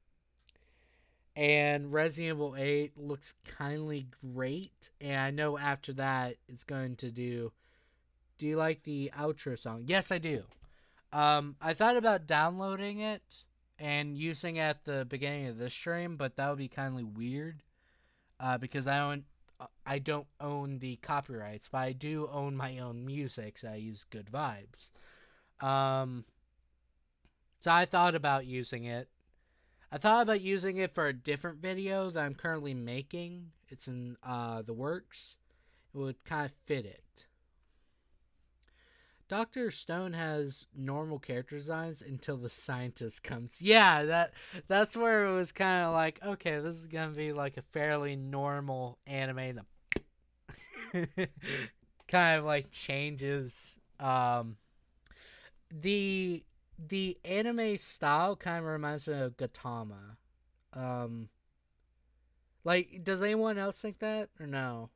And Resident Evil 8 looks kindly great. And I know after that, it's going to do. Do you like the outro song? Yes, I do. I thought about downloading it and using it at the beginning of this stream, but that would be kindly weird. Because I don't own the copyrights, but I do own my own music, so I use Good Vibes. Um, so I thought about using it. I thought about using it for a different video that I'm currently making. It's in the works. It would kind of fit it. Dr. Stone has normal character designs until the scientist comes. Yeah, that's where it was kind of like, okay, this is gonna be like a fairly normal anime that kind of like changes. The anime style kind of reminds me of Gautama. Like, does anyone else think that or no?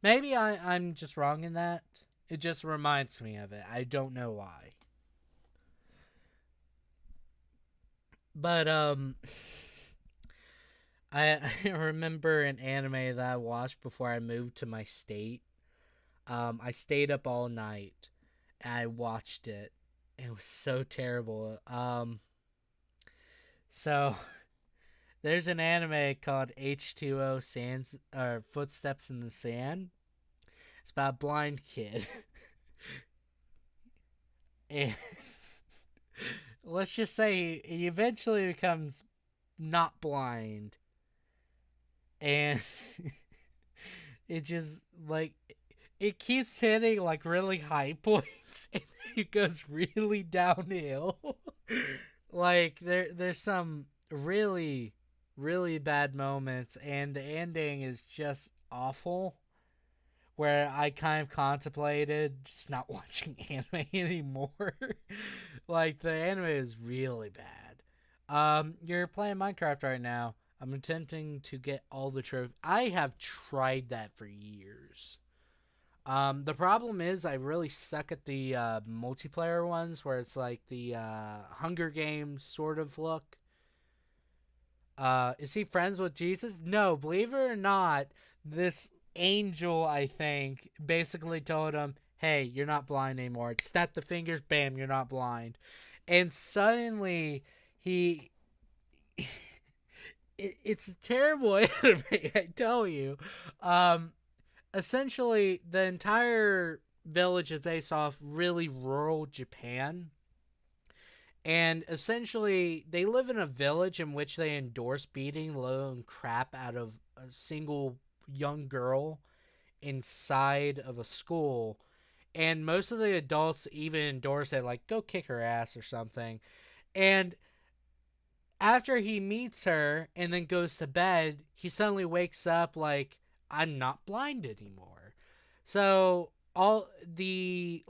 Maybe I'm just wrong in that. It just reminds me of it. I don't know why. But I remember an anime that I watched before I moved to my state. I stayed up all night and I watched it. It was so terrible. So there's an anime called H2O Sands or Footsteps in the Sand. It's about a blind kid. And let's just say he eventually becomes not blind. And it just like it keeps hitting like really high points and it goes really downhill. Like there's some really really bad moments and the ending is just awful, where I kind of contemplated just not watching anime anymore. Like the anime is really bad. You're playing Minecraft right now. I'm attempting to get all the trophies. I have tried that for years. The problem is I really suck at the multiplayer ones where it's like the Hunger Games sort of look. Is he friends with Jesus? No, believe it or not, this angel, I think, basically told him, hey, you're not blind anymore. Snap the fingers, bam, you're not blind. And suddenly, it's a terrible anime, I tell you. Essentially, the entire village is based off really rural Japan. And essentially, they live in a village in which they endorse beating the living crap out of a single young girl inside of a school. And most of the adults even endorse it, like, go kick her ass or something. And after he meets her and then goes to bed, he suddenly wakes up like, I'm not blind anymore. So all the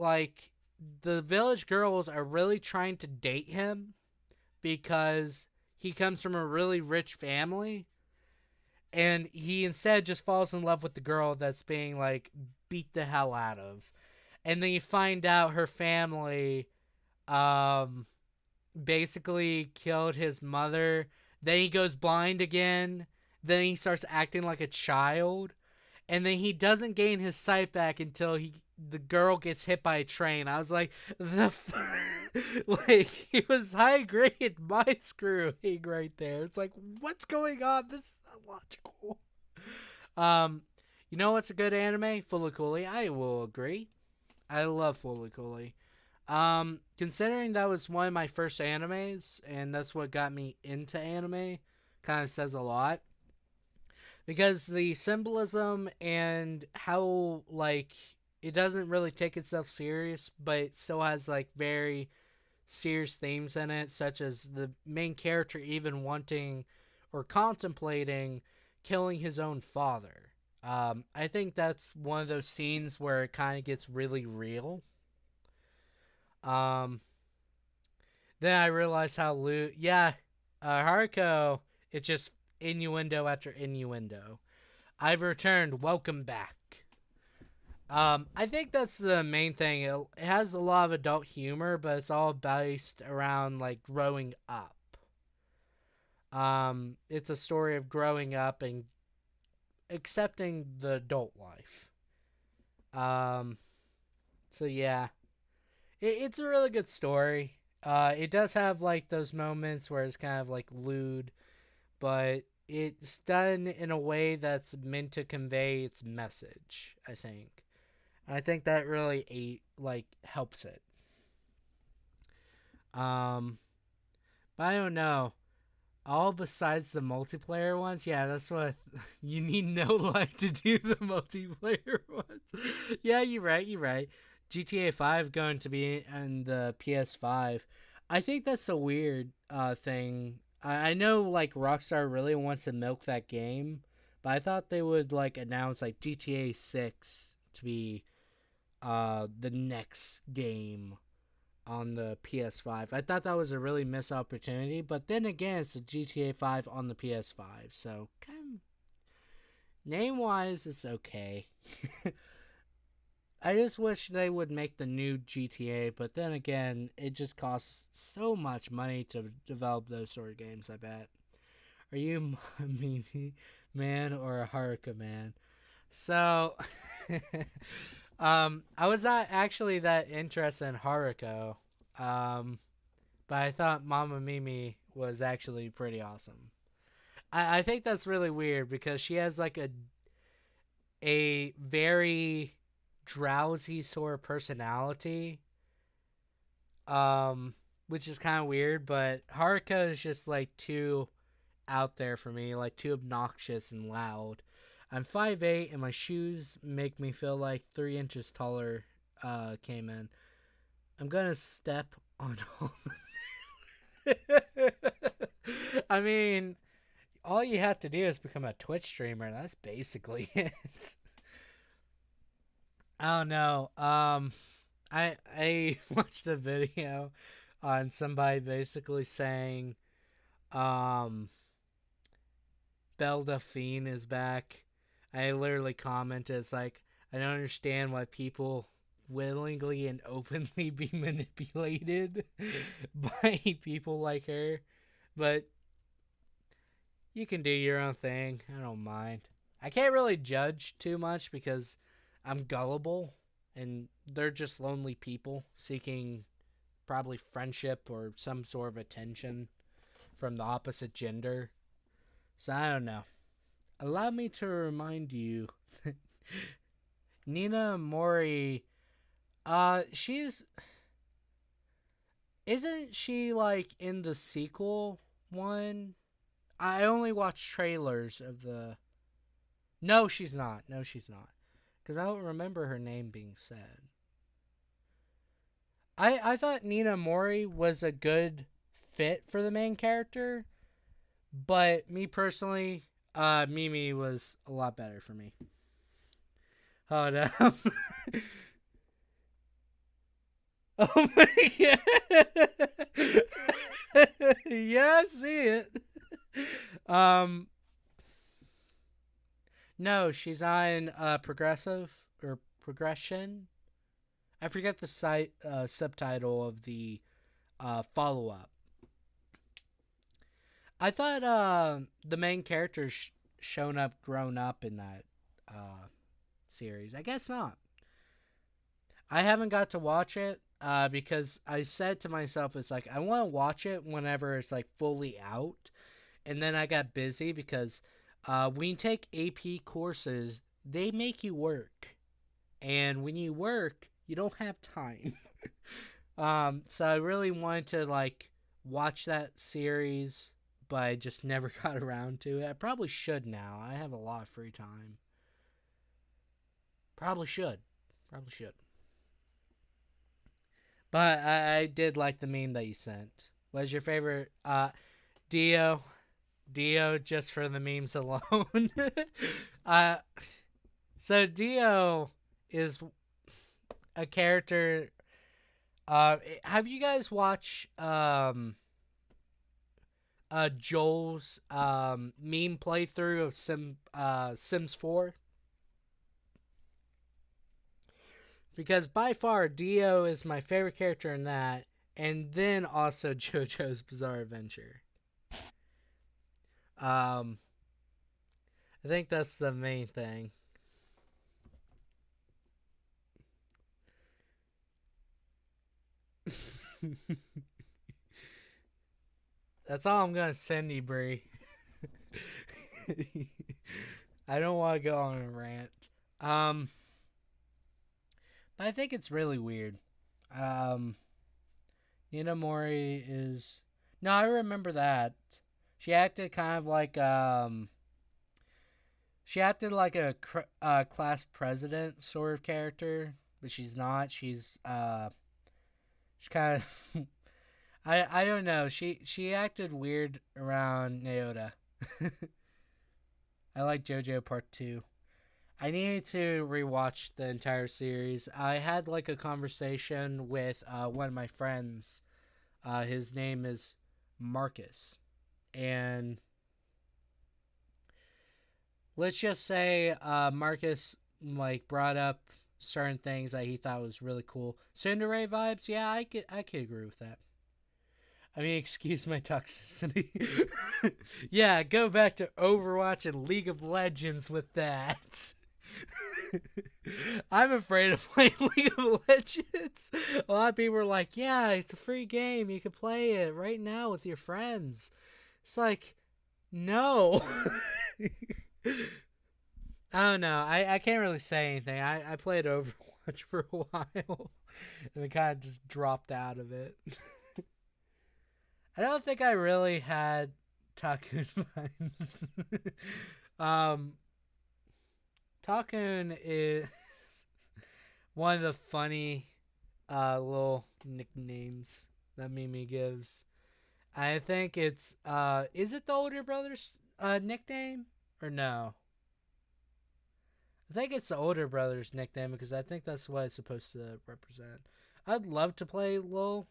village girls are really trying to date him because he comes from a really rich family, and he instead just falls in love with the girl that's being like beat the hell out of. And then you find out her family basically killed his mother. Then he goes blind again. Then he starts acting like a child. And then he doesn't gain his sight back until the girl gets hit by a train. I was like, like, it was high grade mind screwing right there. It's like, what's going on? This is illogical. You know what's a good anime? Fully Cooley. I will agree. I love Fully Cooley. Considering that was one of my first animes, and that's what got me into anime, kind of says a lot. Because the symbolism and how, like, it doesn't really take itself serious, but it still has like very serious themes in it, such as the main character even wanting or contemplating killing his own father. I think that's one of those scenes where it kind of gets really real. Um, then I realized how Haruko, it's just innuendo after innuendo. I've returned. Welcome back. I think that's the main thing. It has a lot of adult humor, but it's all based around like growing up. It's a story of growing up and accepting the adult life. Um, so yeah, it's a really good story. It does have like those moments where it's kind of like lewd, but it's done in a way that's meant to convey its message, I think. And I think that really like helps it. Um, but I don't know. All besides the multiplayer ones, yeah, that's what you need no life to do the multiplayer ones. Yeah, you're right. You're right. GTA 5 going to be on the PS5. I think that's a weird thing. I know like Rockstar really wants to milk that game, but I thought they would like announce like GTA 6 to be the next game on the PS5. I thought that was a really missed opportunity, but then again, it's a GTA 5 on the PS5, so kind of name wise, it's okay. I just wish they would make the new GTA, but then again, it just costs so much money to develop those sort of games, I bet. Are you a Mimi man or a Haruka man? So, I was not actually that interested in Haruko, but I thought Mama Mimi was actually pretty awesome. I think that's really weird because she has like a very drowsy sort of personality, which is kind of weird. But Haruka is just like too out there for me, like too obnoxious and loud. I'm 5'8" and my shoes make me feel like 3 inches taller. Came in. I'm gonna step on all. I mean, all you have to do is become a Twitch streamer. That's basically it. I don't know. I watched a video on somebody basically saying, um, Belle Delphine is back. I literally commented, it's like, I don't understand why people willingly and openly be manipulated by people like her. But you can do your own thing. I don't mind. I can't really judge too much because I'm gullible and they're just lonely people seeking probably friendship or some sort of attention from the opposite gender. So I don't know. Allow me to remind you Nina Mori, she's isn't she like in the sequel one? I only watched trailers of the. No, she's not. No, she's not. Because I don't remember her name being said. I thought Nina Mori was a good fit for the main character, but me personally, Mimi was a lot better for me. Hold up. Oh my god. Yeah, I see it. Um, no, she's on progressive or progression. I forget the subtitle of the follow up. I thought the main character's shown up, grown up in that series. I guess not. I haven't got to watch it because I said to myself, it's like, I want to watch it whenever it's like fully out. And then I got busy because when you take AP courses, they make you work. And when you work, you don't have time. So I really wanted to like watch that series, but I just never got around to it. I probably should now. I have a lot of free time. Probably should. Probably should. But I did like the meme that you sent. What's your favorite? Dio. Dio, just for the memes alone. uh, so Dio is a character. Have you guys watched Joel's meme playthrough of Sims 4? Because by far Dio is my favorite character in that, and then also JoJo's Bizarre Adventure. I think that's the main thing. That's all I'm gonna send you, Bree. I don't want to go on a rant. But I think it's really weird. Um, Nina Mori is no, I remember that. She acted kind of like she acted like a class president sort of character, but she's not. She's kind of I don't know. She acted weird around Naota. I like JoJo Part 2. I needed to rewatch the entire series. I had like a conversation with one of my friends. His name is Marcus. And let's just say Marcus like brought up certain things that he thought was really cool. Tsundere vibes, yeah, I could agree with that. I mean, excuse my toxicity. Yeah, go back to Overwatch and League of Legends with that. I'm afraid of playing League of Legends. A lot of people are like, yeah, it's a free game. You can play it right now with your friends. It's like, no. I don't know. I can't really say anything. I played Overwatch for a while and then kind of just dropped out of it. I don't think I really had Takun vibes. um, Takun is one of the funny little nicknames that Mimi gives. I think it's is it the older brother's nickname or no? I think it's the older brother's nickname because I think that's what it's supposed to represent. I'd love to play LOL,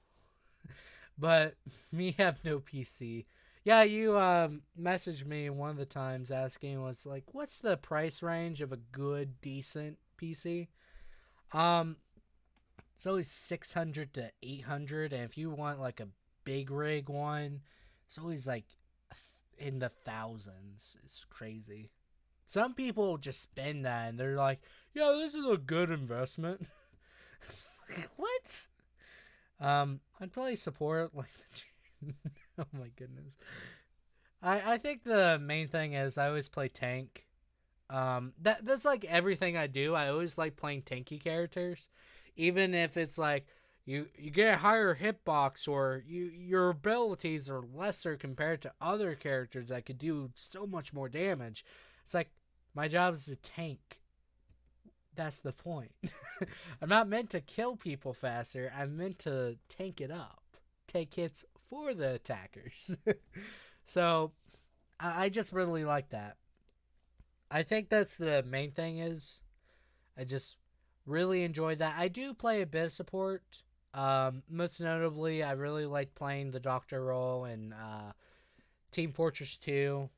but me have no PC. Yeah, you messaged me one of the times asking was like, what's the price range of a good, decent PC? Um, it's always 600 to 800, and if you want like a big rig one, it's always like in the thousands. It's crazy. Some people just spend that and they're like, yeah, this is a good investment. What? I'd probably support like oh my goodness. I think the main thing is I always play tank. That's like everything I do. I always like playing tanky characters. Even if it's like you get a higher hitbox or your abilities are lesser compared to other characters that could do so much more damage. It's like my job is to tank. That's the point. I'm not meant to kill people faster. I'm meant to tank it up. Take hits for the attackers. So I just really like that. I think that's the main thing is I just really enjoy that. I do play a bit of support. Most notably, I really like playing the Doctor role in Team Fortress 2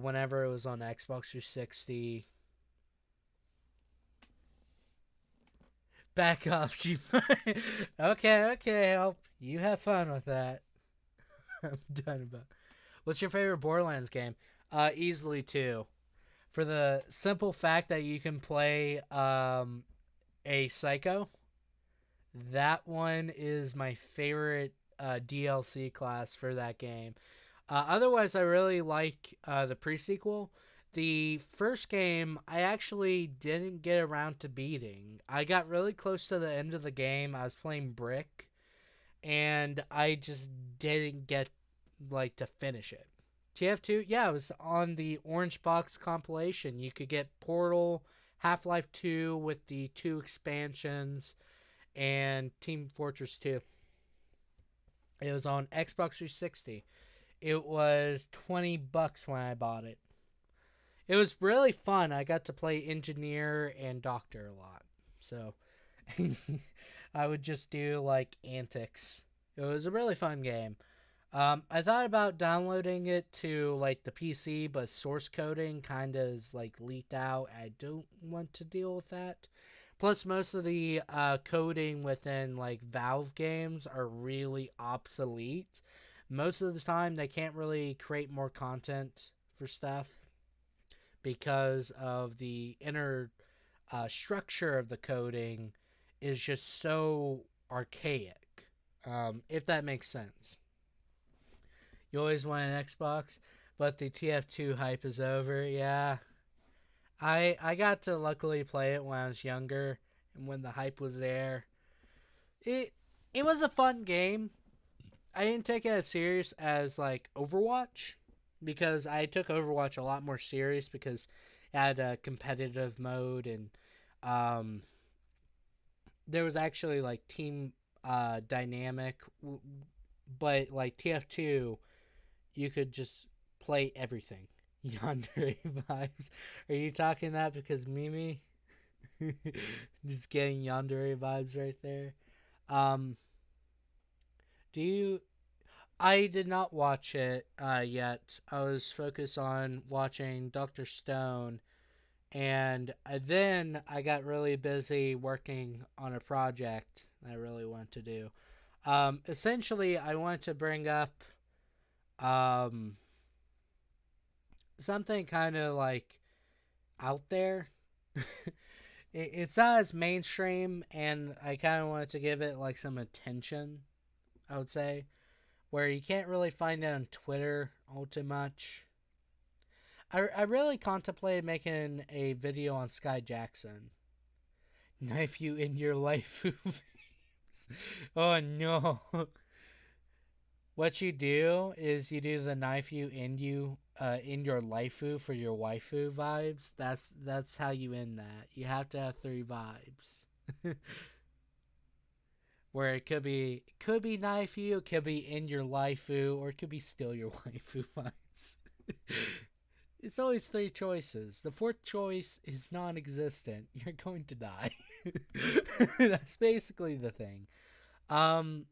whenever it was on Xbox 360. Back off, she. Okay. You have fun with that. I'm done about. What's your favorite Borderlands game? Easily 2. For the simple fact that you can play a Psycho. That one is my favorite DLC class for that game. Otherwise, I really like the pre-sequel. The first game, I actually didn't get around to beating. I got really close to the end of the game. I was playing Brick, and I just didn't get like to finish it. TF2, yeah, it was on the Orange Box compilation. You could get Portal, Half-Life 2 with the 2 expansions, and Team Fortress 2. It was on Xbox 360. It was $20 when I bought it. It was really fun. I got to play engineer and doctor a lot. So I would just do like antics. It was a really fun game. I thought about downloading it to like the PC, but source coding kind of is like leaked out. I don't want to deal with that. Plus, most of the coding within like Valve games are really obsolete. Most of the time, they can't really create more content for stuff because of the inner structure of the coding is just so archaic, if that makes sense. You always want an Xbox, but the TF2 hype is over. Yeah, I got to luckily play it when I was younger and when the hype was there. It it was a fun game. I didn't take it as serious as like Overwatch because I took Overwatch a lot more serious because it had a competitive mode and um, there was actually like team dynamic, but like TF2 you could just play everything. Yandere vibes. Are you talking that because Mimi? Just getting Yandere vibes right there. Um, do you? I did not watch it yet. I was focused on watching Doctor Stone, and then I got really busy working on a project I really want to do. Essentially, I want to bring up um, something kind of like out there. It's not as mainstream, and I kind of wanted to give it like some attention, I would say, where you can't really find it on Twitter all too much. I really contemplated making a video on Sky Jackson. Knife you in your life. Oh no. What you do is you do the knife you in your laifu for your waifu vibes. That's how you end that. You have to have 3 vibes. Where it could be knife you, it could be in your laifu, or it could be still your waifu vibes. It's always 3 choices. The 4th choice is non-existent. You're going to die. That's basically the thing. Um,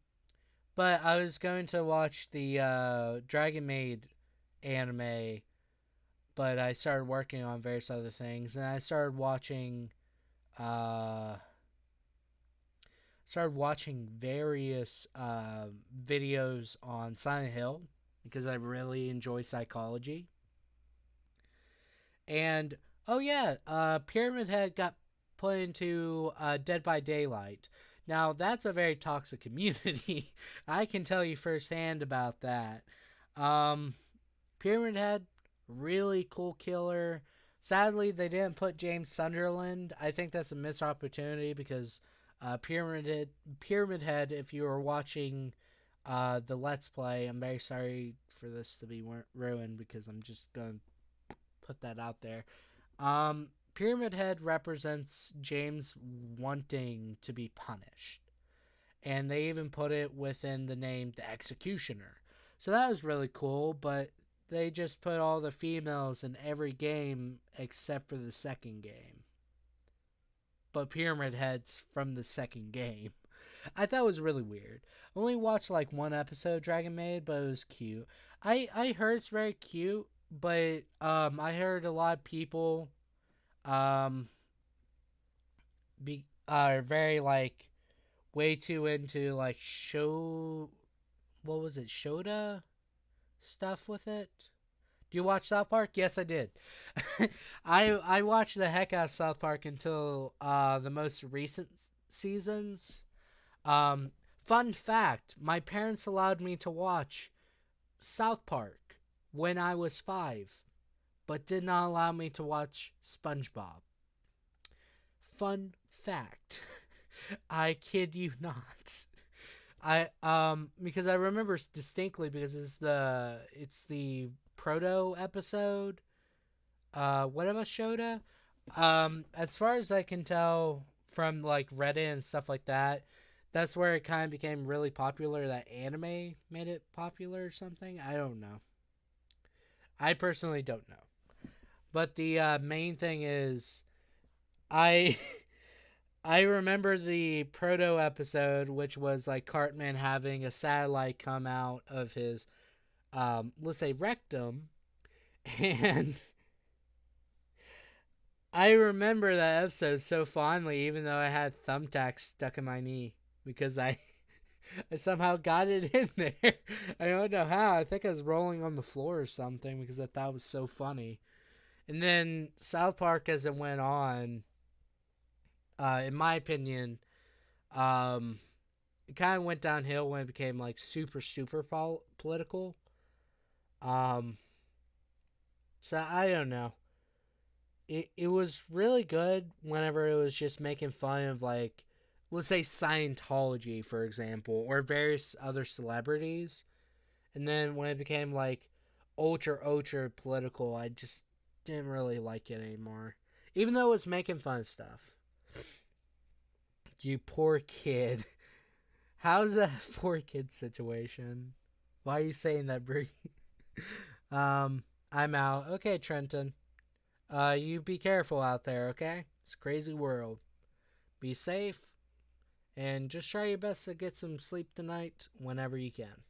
but I was going to watch the Dragon Maid anime, but I started working on various other things, and I uh, started watching various videos on Silent Hill because I really enjoy psychology. And oh yeah, Pyramid Head got put into Dead by Daylight. Now that's a very toxic community. I can tell you firsthand about that. Um, Pyramid Head, really cool killer. Sadly, they didn't put James Sunderland. I think that's a missed opportunity because Pyramid Head. If you were watching the Let's Play, I'm very sorry for this to be ruined because I'm just gonna put that out there. Pyramid Head represents James wanting to be punished. And they even put it within the name the Executioner. So that was really cool, but they just put all the females in every game except for the second game. But Pyramid Head's from the second game. I thought it was really weird. I only watched like 1 episode Dragon Maid, but it was cute. I heard it's very cute, but I heard a lot of people um are very like way too into like what was it, Shoda stuff with it. Do you watch South Park? Yes, I did. I watched the heck out of South Park until the most recent seasons. Fun fact, my parents allowed me to watch South Park when I was 5, but did not allow me to watch SpongeBob. Fun fact. I kid you not. Because I remember distinctly because it's the proto episode. What about Shoda? As far as I can tell from like Reddit and stuff like that, that's where it kind of became really popular. That anime made it popular or something. I don't know. I personally don't know. But the main thing is, I I remember the proto episode, which was like Cartman having a satellite come out of his, let's say, rectum, and I remember that episode so fondly, even though I had thumbtacks stuck in my knee because I somehow got it in there. I don't know how. I think I was rolling on the floor or something because I thought it was so funny. And then South Park, as it went on, in my opinion, um, it kind of went downhill when it became like super political. Um, so I don't know. It was really good whenever it was just making fun of, like, let's say Scientology, for example, or various other celebrities. And then when it became like ultra political, I just didn't really like it anymore. Even though it was making fun of stuff. You poor kid. How's that poor kid situation? Why are you saying that, Bree? I'm out. Okay, Trenton. You be careful out there, okay? It's a crazy world. Be safe, and just try your best to get some sleep tonight whenever you can.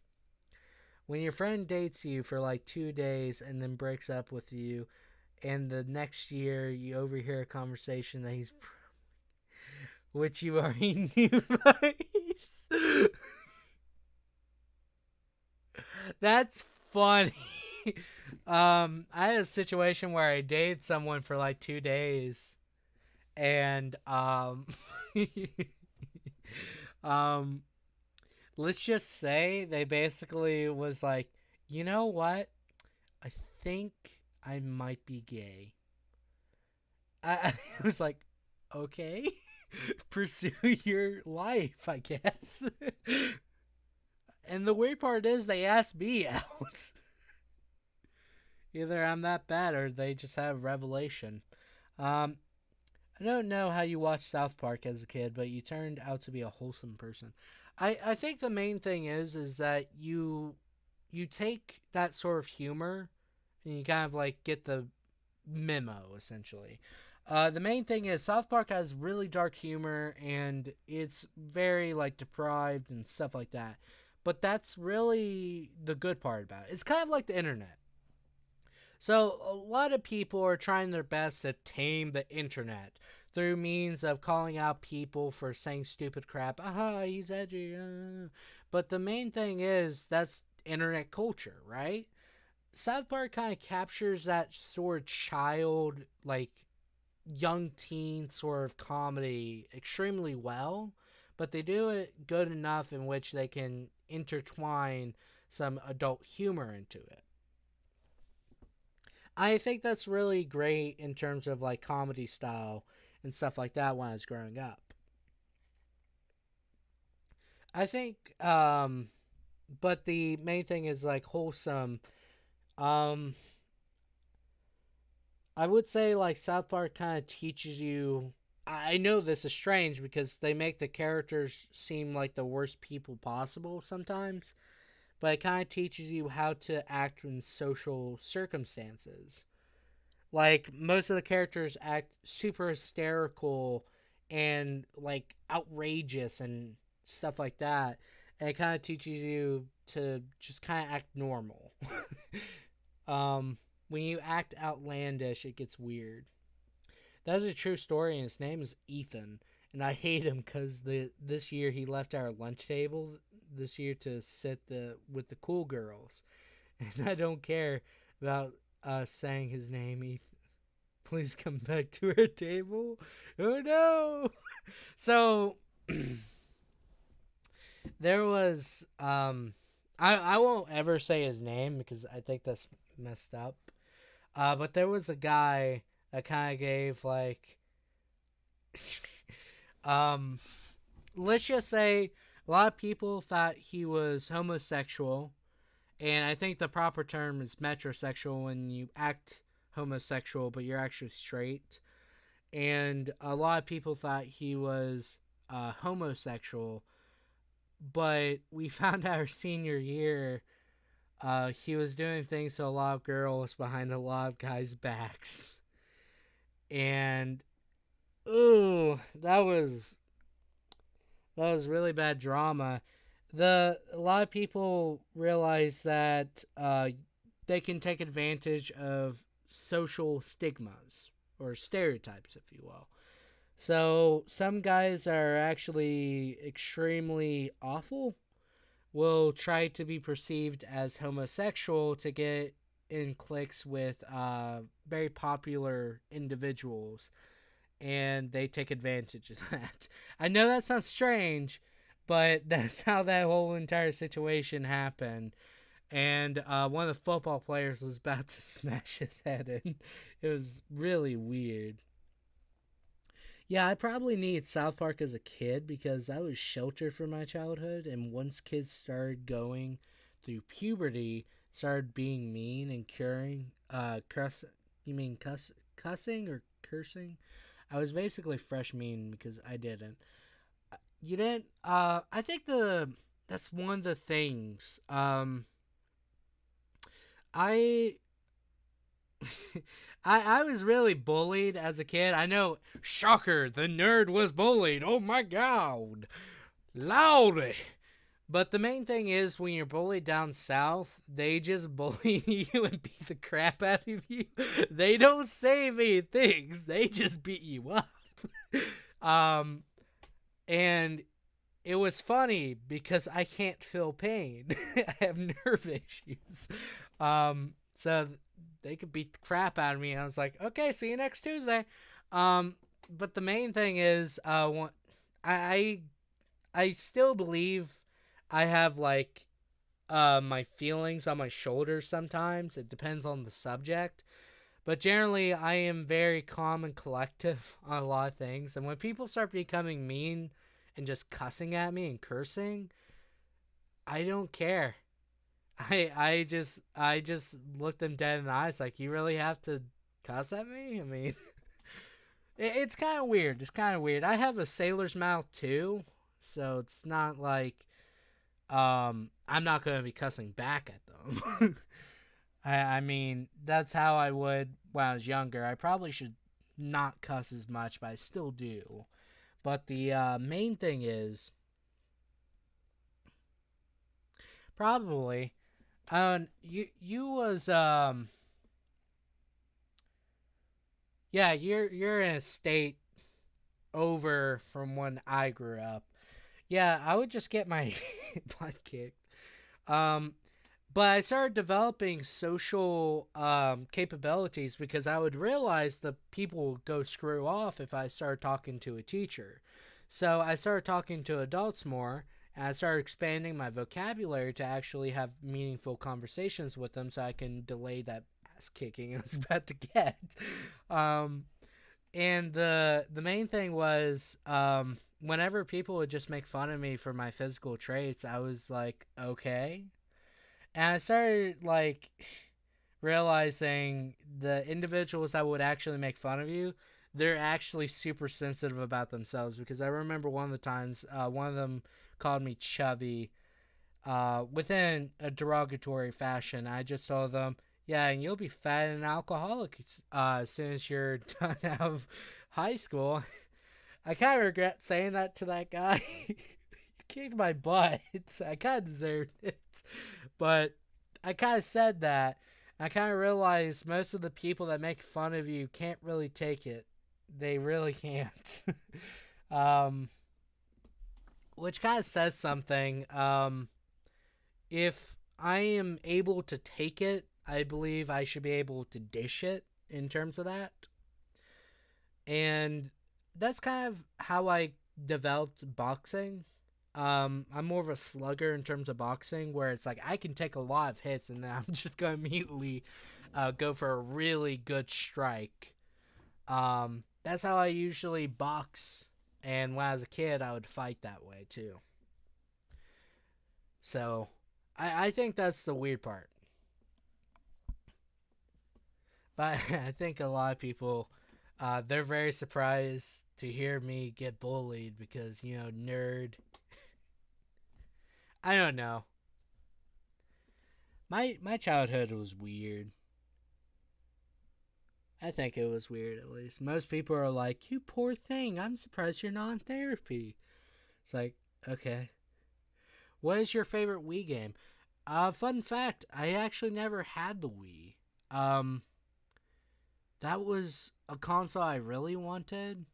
When your friend dates you for like 2 days and then breaks up with you, and the next year you overhear a conversation that he's which you already knew. That's funny. I had a situation where I dated someone for like 2 days, and um, let's just say they basically was like, you know what? I think I might be gay. I was like, okay, pursue your life, I guess. And the weird part is they asked me out. Either I'm that bad or they just have revelation. Um, I don't know how you watched South Park as a kid, but you turned out to be a wholesome person. I think the main thing is that you take that sort of humor and you kind of like get the memo essentially. The main thing is South Park has really dark humor and it's very like deprived and stuff like that. But that's really the good part about it. It's kind of like the internet. So a lot of people are trying their best to tame the internet through means of calling out people for saying stupid crap. Aha, he's edgy. But the main thing is that's internet culture, right? South Park kind of captures that sort of child, like young teen sort of comedy extremely well, but they do it good enough in which they can intertwine some adult humor into it. I think that's really great in terms of like comedy style and stuff like that when I was growing up. I think but the main thing is like wholesome. Um I would say like South Park kind of teaches you. I know this is strange because they make the characters seem like the worst people possible sometimes, but it kind of teaches you how to act in social circumstances. Like most of the characters act super hysterical and like outrageous and stuff like that. And it kind of teaches you to just kind of act normal. When you act outlandish, it gets weird. That is a true story, and his name is Ethan. And I hate him because this year he left our lunch table this year to sit with the cool girls, and I don't care about saying his name. Ethan, please come back to our table. Oh no! So there was I won't ever say his name because I think that's messed up. But there was a guy that kind of gave like um let's just say a lot of people thought he was homosexual, and I think the proper term is metrosexual when you act homosexual but you're actually straight. and a lot of people thought he was homosexual. But we found out our senior year, he was doing things to a lot of girls behind a lot of guys' backs, and ooh, that was really bad drama. A lot of people realize that they can take advantage of social stigmas or stereotypes, if you will. So some guys are actually extremely awful, will try to be perceived as homosexual to get in cliques with very popular individuals, and they take advantage of that. I know that sounds strange, but that's how that whole entire situation happened. And one of the football players was about to smash his head in. It was really weird. Yeah, I probably needed South Park as a kid because I was sheltered from my childhood, and once kids started going through puberty, started being mean and you mean cussing or cursing? I was basically fresh mean because I didn't. You didn't. I think that's one of the things. I I was really bullied as a kid. I know, shocker, the nerd was bullied. Oh my god, loudy. But the main thing is, when you're bullied down south, they just bully you and beat the crap out of you. They don't say mean things. They just beat you up. um, and it was funny because I can't feel pain. I have nerve issues. So they could beat the crap out of me. I was like, okay, see you next Tuesday. But the main thing is, I I still believe I have like my feelings on my shoulders sometimes. It depends on the subject. But generally, I am very calm and collective on a lot of things. And when people start becoming mean and just cussing at me and cursing, I don't care. I just look them dead in the eyes like, you really have to cuss at me? I mean, it's kind of weird. It's kind of weird. I have a sailor's mouth too, so it's not like I'm not going to be cussing back at them. I mean, that's how I would when I was younger. I probably should not cuss as much, but I still do. But the main thing is probably you was yeah, you're in a state over from when I grew up. Yeah, I would just get my butt kicked. Um, but I started developing social capabilities because I would realize the people would go screw off if I started talking to a teacher. So I started talking to adults more, and I started expanding my vocabulary to actually have meaningful conversations with them so I can delay that ass kicking I was about to get. Um, and the main thing was whenever people would just make fun of me for my physical traits, I was like, okay. And I started like realizing the individuals that would actually make fun of you, they're actually super sensitive about themselves. Because I remember one of the times, one of them called me chubby, within a derogatory fashion. I just told them, yeah, and you'll be fat and alcoholic as soon as you're done out of high school. I kind of regret saying that to that guy. He kicked my butt. I kind of deserved it. But I kind of said that. I kind of realized most of the people that make fun of you can't really take it. They really can't. um, which kind of says something. If I am able to take it, I believe I should be able to dish it in terms of that. And that's kind of how I developed boxing. I'm more of a slugger in terms of boxing, where it's like I can take a lot of hits and then I'm just going to immediately go for a really good strike. That's how I usually box. And when I was a kid, I would fight that way too. So I think that's the weird part. But I think a lot of people They're very surprised to hear me get bullied because, nerd. I don't know. My childhood was weird. I think it was weird, at least. Most people are like, "You poor thing. I'm surprised you're not in therapy." It's like, okay. What is your favorite Wii game? Fun fact, I actually never had the Wii. Um, that was a console I really wanted.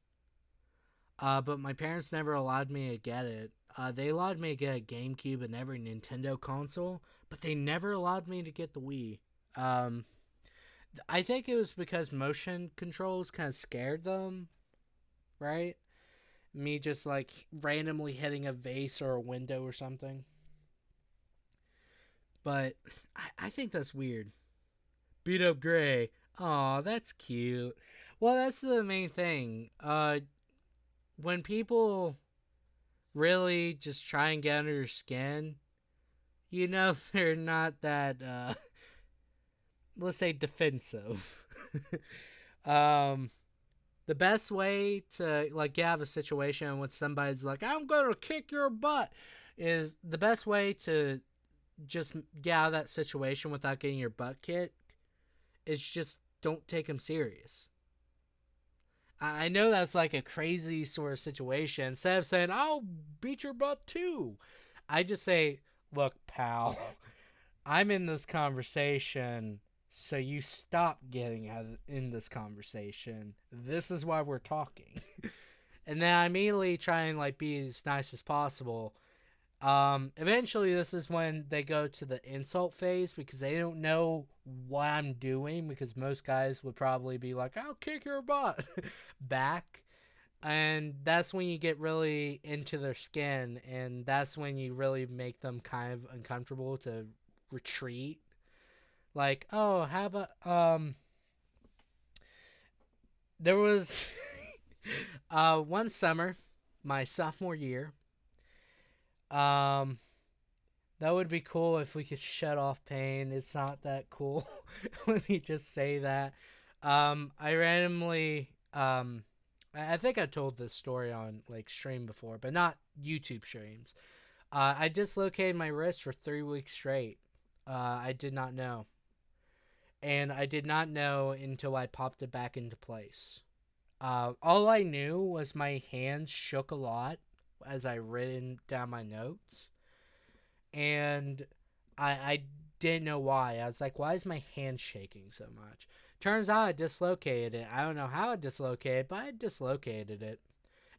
But my parents never allowed me to get it. They allowed me to get a GameCube and every Nintendo console, but they never allowed me to get the Wii. Um, I think it was because motion controls kind of scared them, right? Me just like randomly hitting a vase or a window or something. But I think that's weird. Beat up Gray. Aw, that's cute. Well, that's the main thing. When people really just try and get under your skin, they're not that, let's say, defensive. um, the best way to, like, get out of a situation when somebody's like, "I'm gonna kick your butt," is the best way to just get out of that situation without getting your butt kicked is just don't take them serious. I know that's like a crazy sort of situation. Instead of saying, "I'll beat your butt too," I just say, "Look, pal, I'm in this conversation, so you stop getting in this conversation. This is why we're talking." And then I immediately try and like be as nice as possible. Eventually this is when they go to the insult phase because they don't know what I'm doing, because most guys would probably be like, "I'll kick your butt" back. And that's when you get really into their skin, and that's when you really make them kind of uncomfortable to retreat. Like, "Oh, how about there was one summer, my sophomore year. Um, that would be cool if we could shut off pain. It's not that cool. Let me just say that. I randomly, I think I told this story on like stream before, but not YouTube streams. I dislocated my wrist for 3 weeks straight. I did not know. And I did not know until I popped it back into place. All I knew was my hands shook a lot as I written down my notes. And I didn't know why. I was like, "Why is my hand shaking so much?" Turns out I dislocated it. I don't know how I dislocated it, but I dislocated it.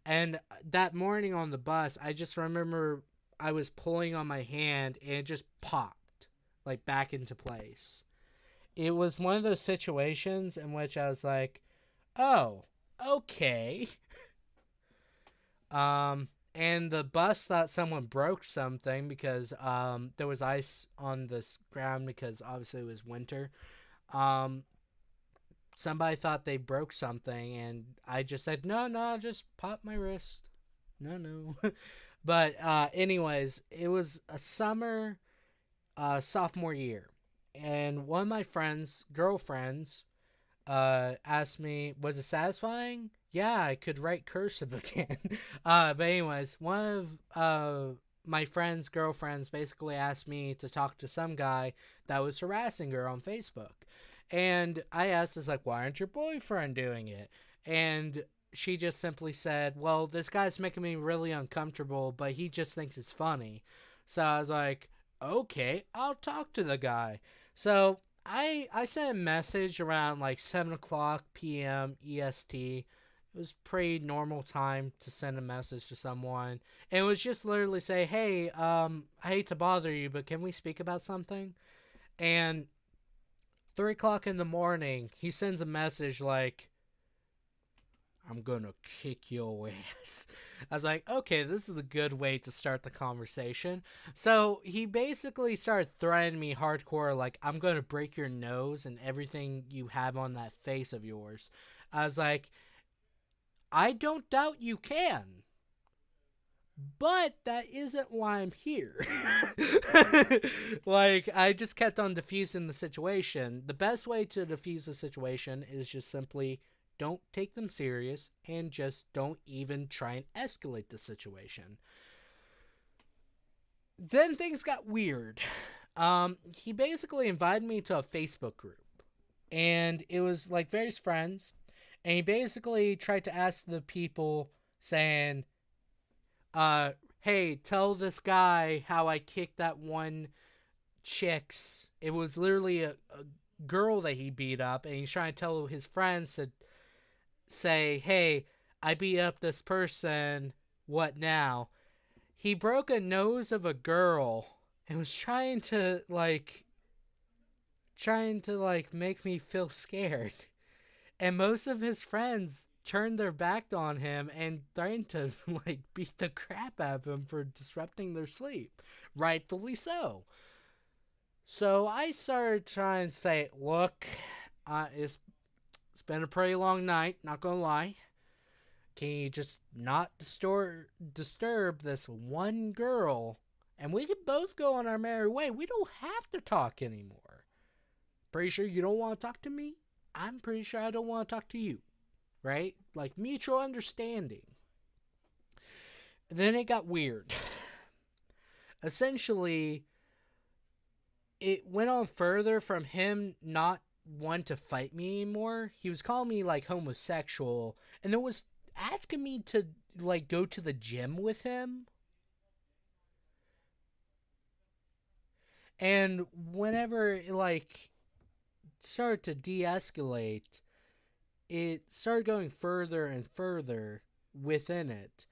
And that morning on the bus, I just remember I was pulling on my hand and it just popped like back into place. It was one of those situations in which I was like, "Oh, okay." And the bus thought someone broke something because there was ice on this ground because obviously it was winter. Um, Somebody thought they broke something, and I just said, "No, no, just pop my wrist. No, no." But anyways, it was a summer, sophomore year, and one of my friends' girlfriends asked me, "Was it satisfying?" Yeah, I could write cursive again. But anyways, one of my friend's girlfriends basically asked me to talk to some guy that was harassing her on Facebook. And I asked, "Is like, why aren't your boyfriend doing it?" And she just simply said, "Well, this guy's making me really uncomfortable, but he just thinks it's funny." So I was like, "Okay, I'll talk to the guy." So I sent a message around like 7 o'clock p.m. EST. It was pretty normal time to send a message to someone. And it was just literally say, "Hey, I hate to bother you, but can we speak about something?" And 3 o'clock in the morning, he sends a message like, "I'm gonna kick your ass." I was like, okay, this is a good way to start the conversation. So he basically started threatening me hardcore, like, "I'm gonna break your nose and everything you have on that face of yours." I was like, "I don't doubt you can, but that isn't why I'm here." Like, I just kept on diffusing the situation. The best way to diffuse the situation is just simply don't take them serious and just don't even try and escalate the situation. Then things got weird. He basically invited me to a Facebook group, and it was like various friends, and he basically tried to ask the people, saying, hey, tell this guy how I kicked that one chick's. It was literally a girl that he beat up, and he's trying to tell his friends to say, hey, I beat up this person, what now? He broke a nose of a girl and was trying to make me feel scared. And most of his friends turned their back on him and threatened to beat the crap out of him for disrupting their sleep. Rightfully so. So I started trying to say, look, it's been a pretty long night, not gonna lie. Can you just not disturb this one girl, and we can both go on our merry way? We don't have to talk anymore. Pretty sure you don't want to talk to me? I'm pretty sure I don't want to talk to you. Right? Like, mutual understanding. Then it got weird. Essentially, it went on further from him not wanting to fight me anymore. He was calling me, homosexual, and then was asking me to, go to the gym with him. And whenever it, started to de-escalate, it started going further and further within it.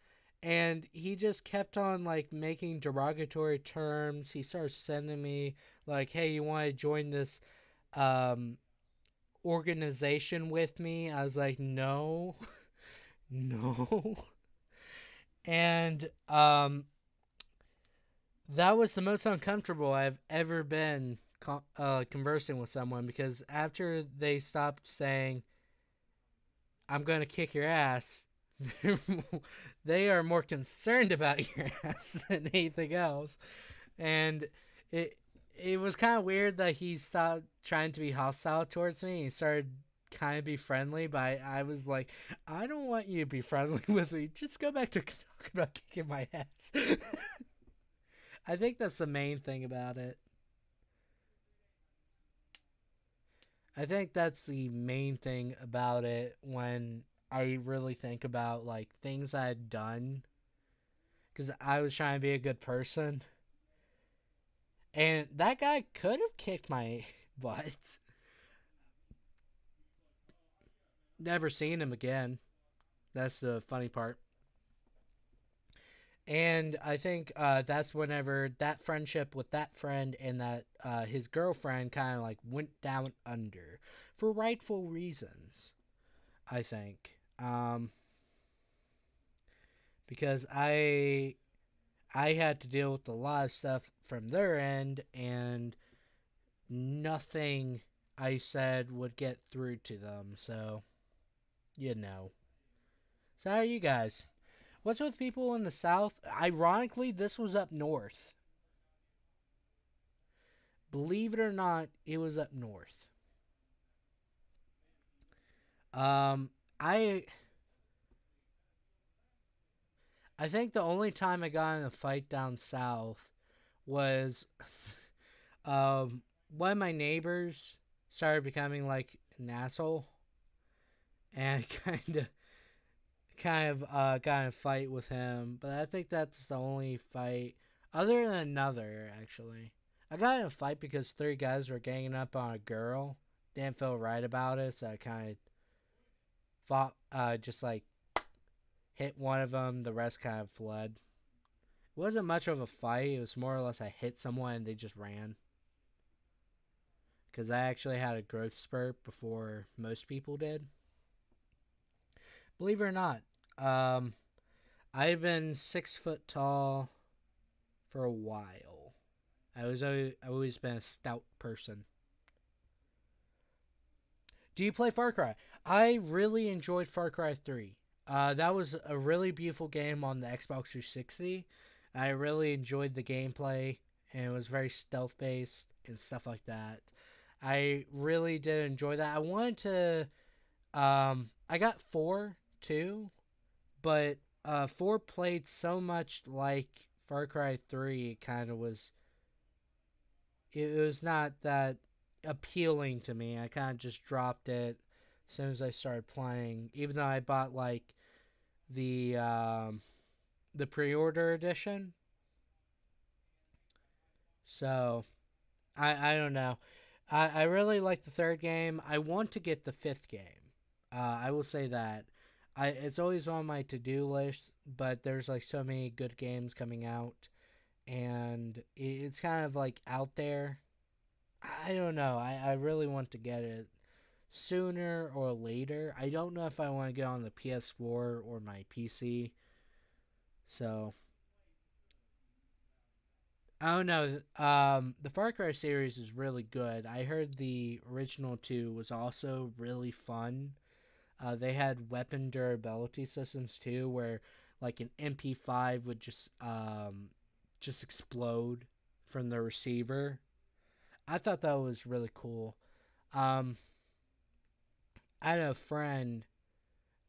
And he just kept on, making derogatory terms. He started sending me, hey, you want to join this organization with me? I was like, no. No. And that was the most uncomfortable I've ever been conversing with someone, because after they stopped saying, I'm going to kick your ass, they are more concerned about your ass than anything else. And it was kind of weird that he stopped trying to be hostile towards me. He started kind of be friendly, but I was like, I don't want you to be friendly with me. Just go back to talking about kicking my ass. I think that's the main thing about it. I think that's the main thing about it when I really think about things I had done, because I was trying to be a good person, and that guy could have kicked my butt. Never seen him again. That's the funny part. And I think that's whenever that friendship with that friend and that his girlfriend kind of went down under, for rightful reasons, I think. Because I had to deal with a lot of stuff from their end, and nothing I said would get through to them. So, you know. So how are you guys? What's with people in the South? Ironically, this was up north. Believe it or not, it was up north. Um, I I think the only time I got in a fight down south was one of my neighbors started becoming an asshole, and I got in a fight with him. But I think that's the only fight, other than another, actually. I got in a fight because three guys were ganging up on a girl. Didn't feel right about it, so I kind of fought, just hit one of them. The rest kind of fled. It wasn't much of a fight. It was more or less I hit someone and they just ran. Because I actually had a growth spurt before most people did. Believe it or not, I've been 6 foot tall for a while. I've always been a stout person. Do you play Far Cry? I really enjoyed Far Cry 3. That was a really beautiful game on the Xbox 360. I really enjoyed the gameplay, and it was very stealth based and stuff like that. I really did enjoy that. I wanted to I got 4 too, but 4 played so much like Far Cry 3. It kind of was. It was not that appealing to me. I kind of just dropped it as soon as I started playing. Even though I bought like the um, the pre-order edition, so I don't know. I really like the third game. I want to get the fifth game. I will say that. It's always on my to-do list, but there's like so many good games coming out, and it's kind of like out there. I don't know. I really want to get it sooner or later. I don't know if I want to get on the PS4 or my PC. So I don't know. The Far Cry series is really good. I heard the original two was also really fun. They had weapon durability systems too, where like an MP5 would just explode from the receiver. I thought that was really cool. Um, I had a friend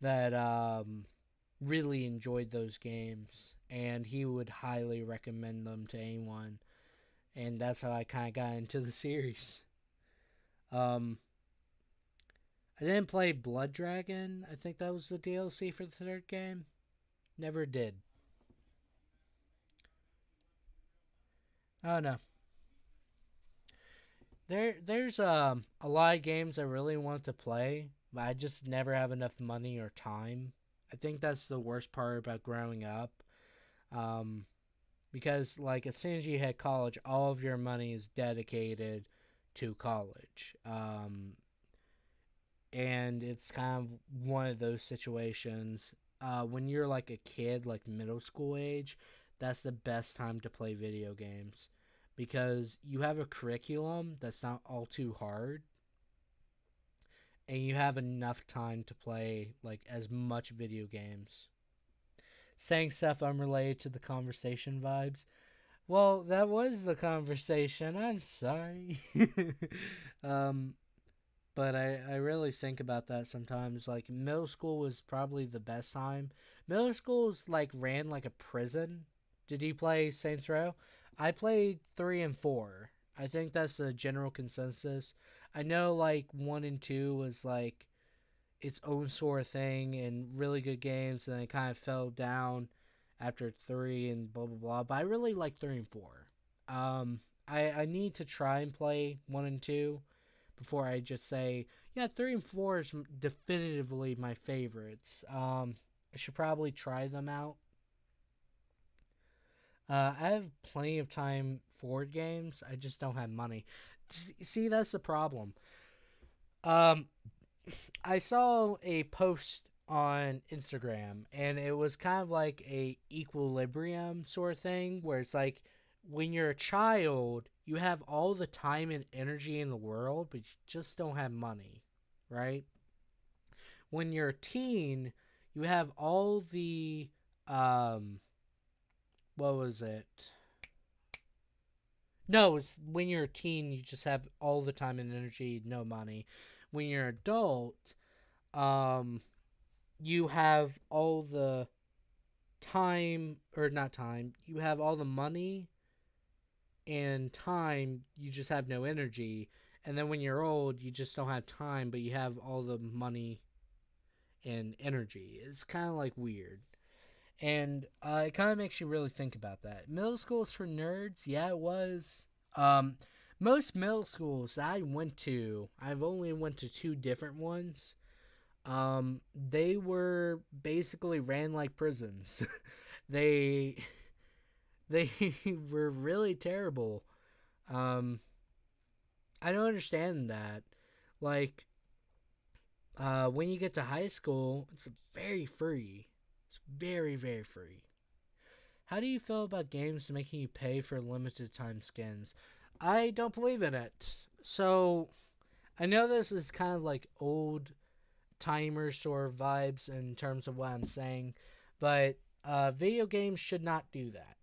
that really enjoyed those games, and he would highly recommend them to anyone. And that's how I kind of got into the series. Um, I didn't play Blood Dragon. I think that was the DLC for the third game. Never did. Oh no. There's a lot of games I really want to play, but I just never have enough money or time. I think that's the worst part about growing up. Um, because like as soon as you hit college, all of your money is dedicated to college. And it's kind of one of those situations. When you're like a kid, like middle school age, that's the best time to play video games because you have a curriculum that's not all too hard, and you have enough time to play like as much video games. Saying stuff unrelated to the conversation vibes. Well, that was the conversation. I'm sorry. um, but I really think about that sometimes. Like middle school was probably the best time. Middle school's like ran like a prison. Did you play Saints Row? I played 3 and 4. I think that's the general consensus. I know like 1 and 2 was like its own sort of thing and really good games, and it kind of fell down after 3 and blah blah blah. But I really like 3 and 4. I need to try and play 1 and 2 before I just say, yeah, 3 and 4 is definitively my favorites. I should probably try them out. I have plenty of time for games. I just don't have money. See, that's the problem. Um, I saw a post on Instagram, and it was kind of like a equilibrium sort of thing, where it's like when you're a child, you have all the time and energy in the world, but you just don't have money, right? When you're a teen, you have all the what was it? No, it's when you're a teen, you just have all the time and energy, no money. When you're an adult, um, you have all the time, or not time, you have all the money and time, you just have no energy. And then when you're old, you just don't have time, but you have all the money and energy. It's kind of like weird. And it kind of makes you really think about that. Middle schools for nerds, yeah, it was. Um, Most middle schools I went to, I've only went to 2 different ones. They were basically ran like prisons. they they were really terrible. Um, I don't understand that. Like, when you get to high school, it's very free. It's very, very free. How do you feel about games making you pay for limited time skins? I don't believe in it. So, I know this is kind of like old timer sort of vibes in terms of what I'm saying, but video games should not do that.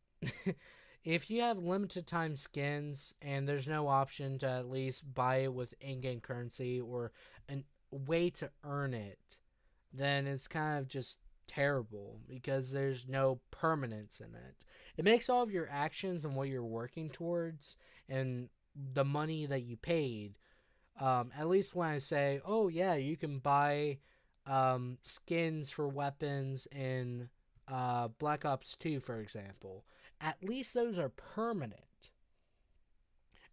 If you have limited time skins and there's no option to at least buy it with in game currency or a way to earn it, then it's kind of just terrible because there's no permanence in it. It makes all of your actions and what you're working towards and the money that you paid. At least when I say, oh yeah, you can buy skins for weapons in Black Ops 2, for example. At least those are permanent.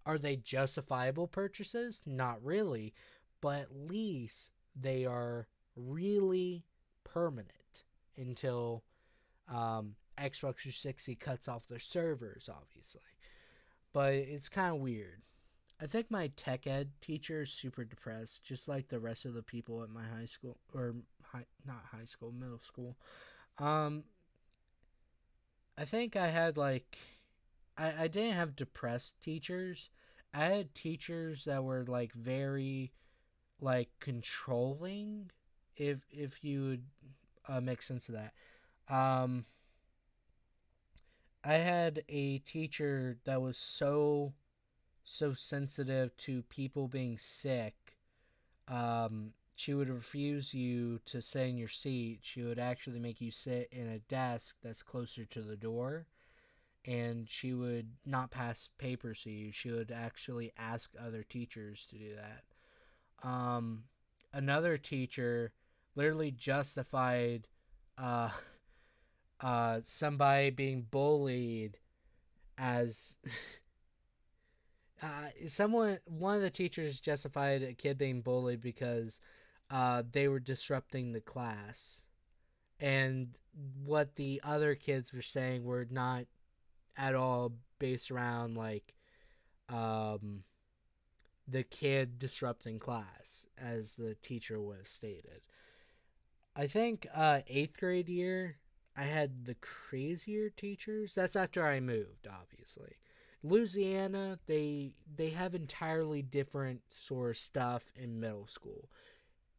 Are they justifiable purchases? Not really, but at least they are really permanent until Xbox 360 cuts off their servers, obviously. But it's kind of weird. I think my tech ed teacher is super depressed, just like the rest of the people at my high school, or not high school, middle school. Um, I think I had like, I didn't have depressed teachers. I had teachers that were like very like controlling, if you would make sense of that. Um, I had a teacher that was so sensitive to people being sick. She would refuse you to sit in your seat. She would actually make you sit in a desk that's closer to the door, and she would not pass papers to you. She would actually ask other teachers to do that. Another teacher literally justified uh, somebody being bullied as one of the teachers justified a kid being bullied because they were disrupting the class, and what the other kids were saying were not at all based around like um, the kid disrupting class, as the teacher would have stated. I think eighth grade year, I had the crazier teachers. That's after I moved, obviously. Louisiana, they have entirely different sort of stuff in middle school.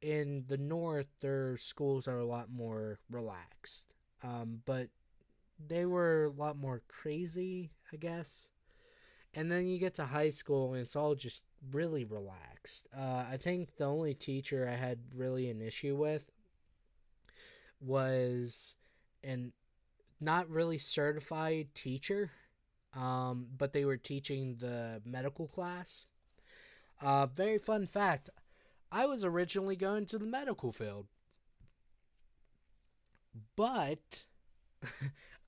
In the north, their schools are a lot more relaxed, but they were a lot more crazy, I guess. And then you get to high school, and it's all just really relaxed. I think the only teacher I had really an issue with was an not really certified teacher, but they were teaching the medical class. Very fun fact, I was originally going to the medical field, but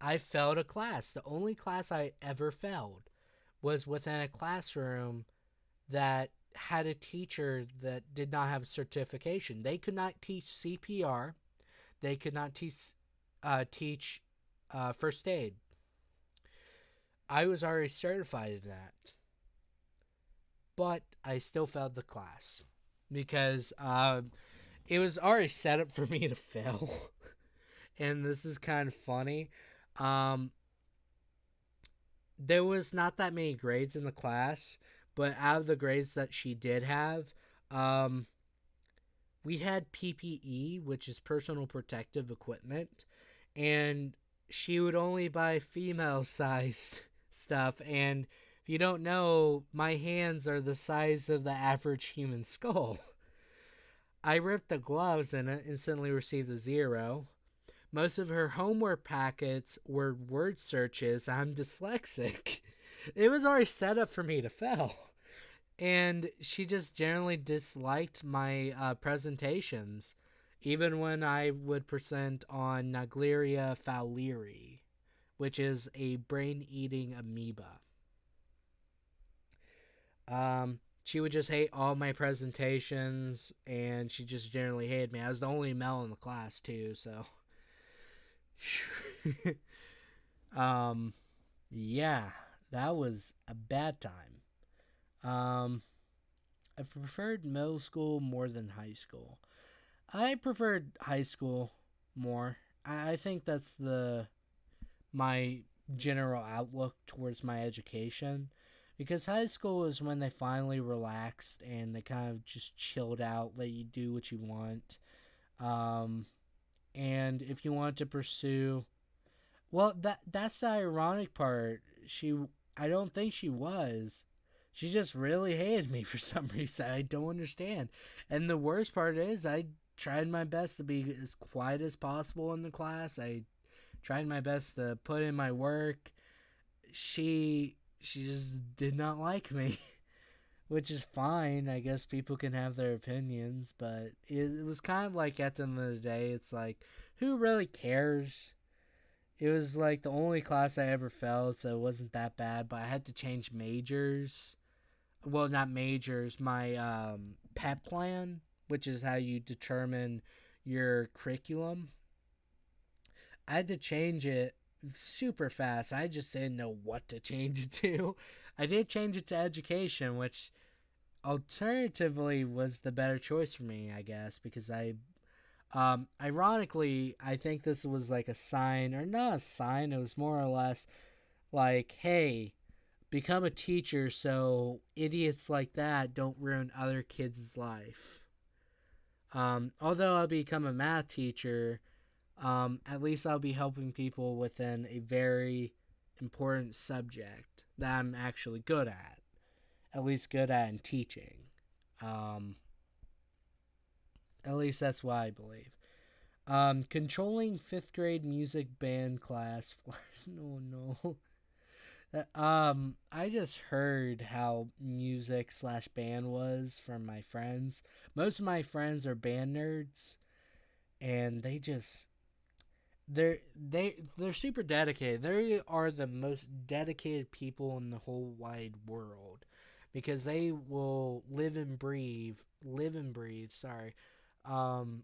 I failed a class. The only class I ever failed was within a classroom that had a teacher that did not have a certification. They could not teach CPR. They could not teach first aid. I was already certified in that, but I still failed the class because it was already set up for me to fail. And this is kind of funny. Um, there was not that many grades in the class, but out of the grades that she did have, um, we had PPE, which is personal protective equipment, and she would only buy female sized stuff. And if you don't know, my hands are the size of the average human skull. I ripped the gloves and instantly received a 0. Most of her homework packets were word searches. I'm dyslexic. It was already set up for me to fail. And she just generally disliked my presentations, even when I would present on Naegleria fowleri, which is a brain-eating amoeba. She would just hate all my presentations, and she just generally hated me. I was the only male in the class, too, so... yeah, that was a bad time. I preferred middle school more than high school. I preferred high school more. I think that's my general outlook towards my education, because high school is when they finally relaxed and they kind of just chilled out, let you do what you want. And if you want to pursue, well, that's the ironic part. I don't think she was. She just really hated me for some reason. I don't understand. And the worst part is, I tried my best to be as quiet as possible in the class. I tried my best to put in my work. She just did not like me, which is fine. I guess people can have their opinions, but it was kind of like at the end of the day, it's like, who really cares? It was like the only class I ever failed, so it wasn't that bad, but I had to change majors. Well, not majors, my PEP plan, which is how you determine your curriculum. I had to change it super fast. I just didn't know what to change it to. I did change it to education, which alternatively was the better choice for me, I guess, because ironically, I think this was like a sign, or not a sign, it was more or less like, hey, become a teacher so idiots like that don't ruin other kids' life. Although I'll become a math teacher, at least I'll be helping people within a very important subject that I'm actually good at least good at in teaching. Um, at least that's what I believe. Controlling fifth grade music band class. No, no. I just heard how music slash band was from my friends. Most of my friends are band nerds, and they're super dedicated. They are the most dedicated people in the whole wide world because they will live and breathe. Sorry, um,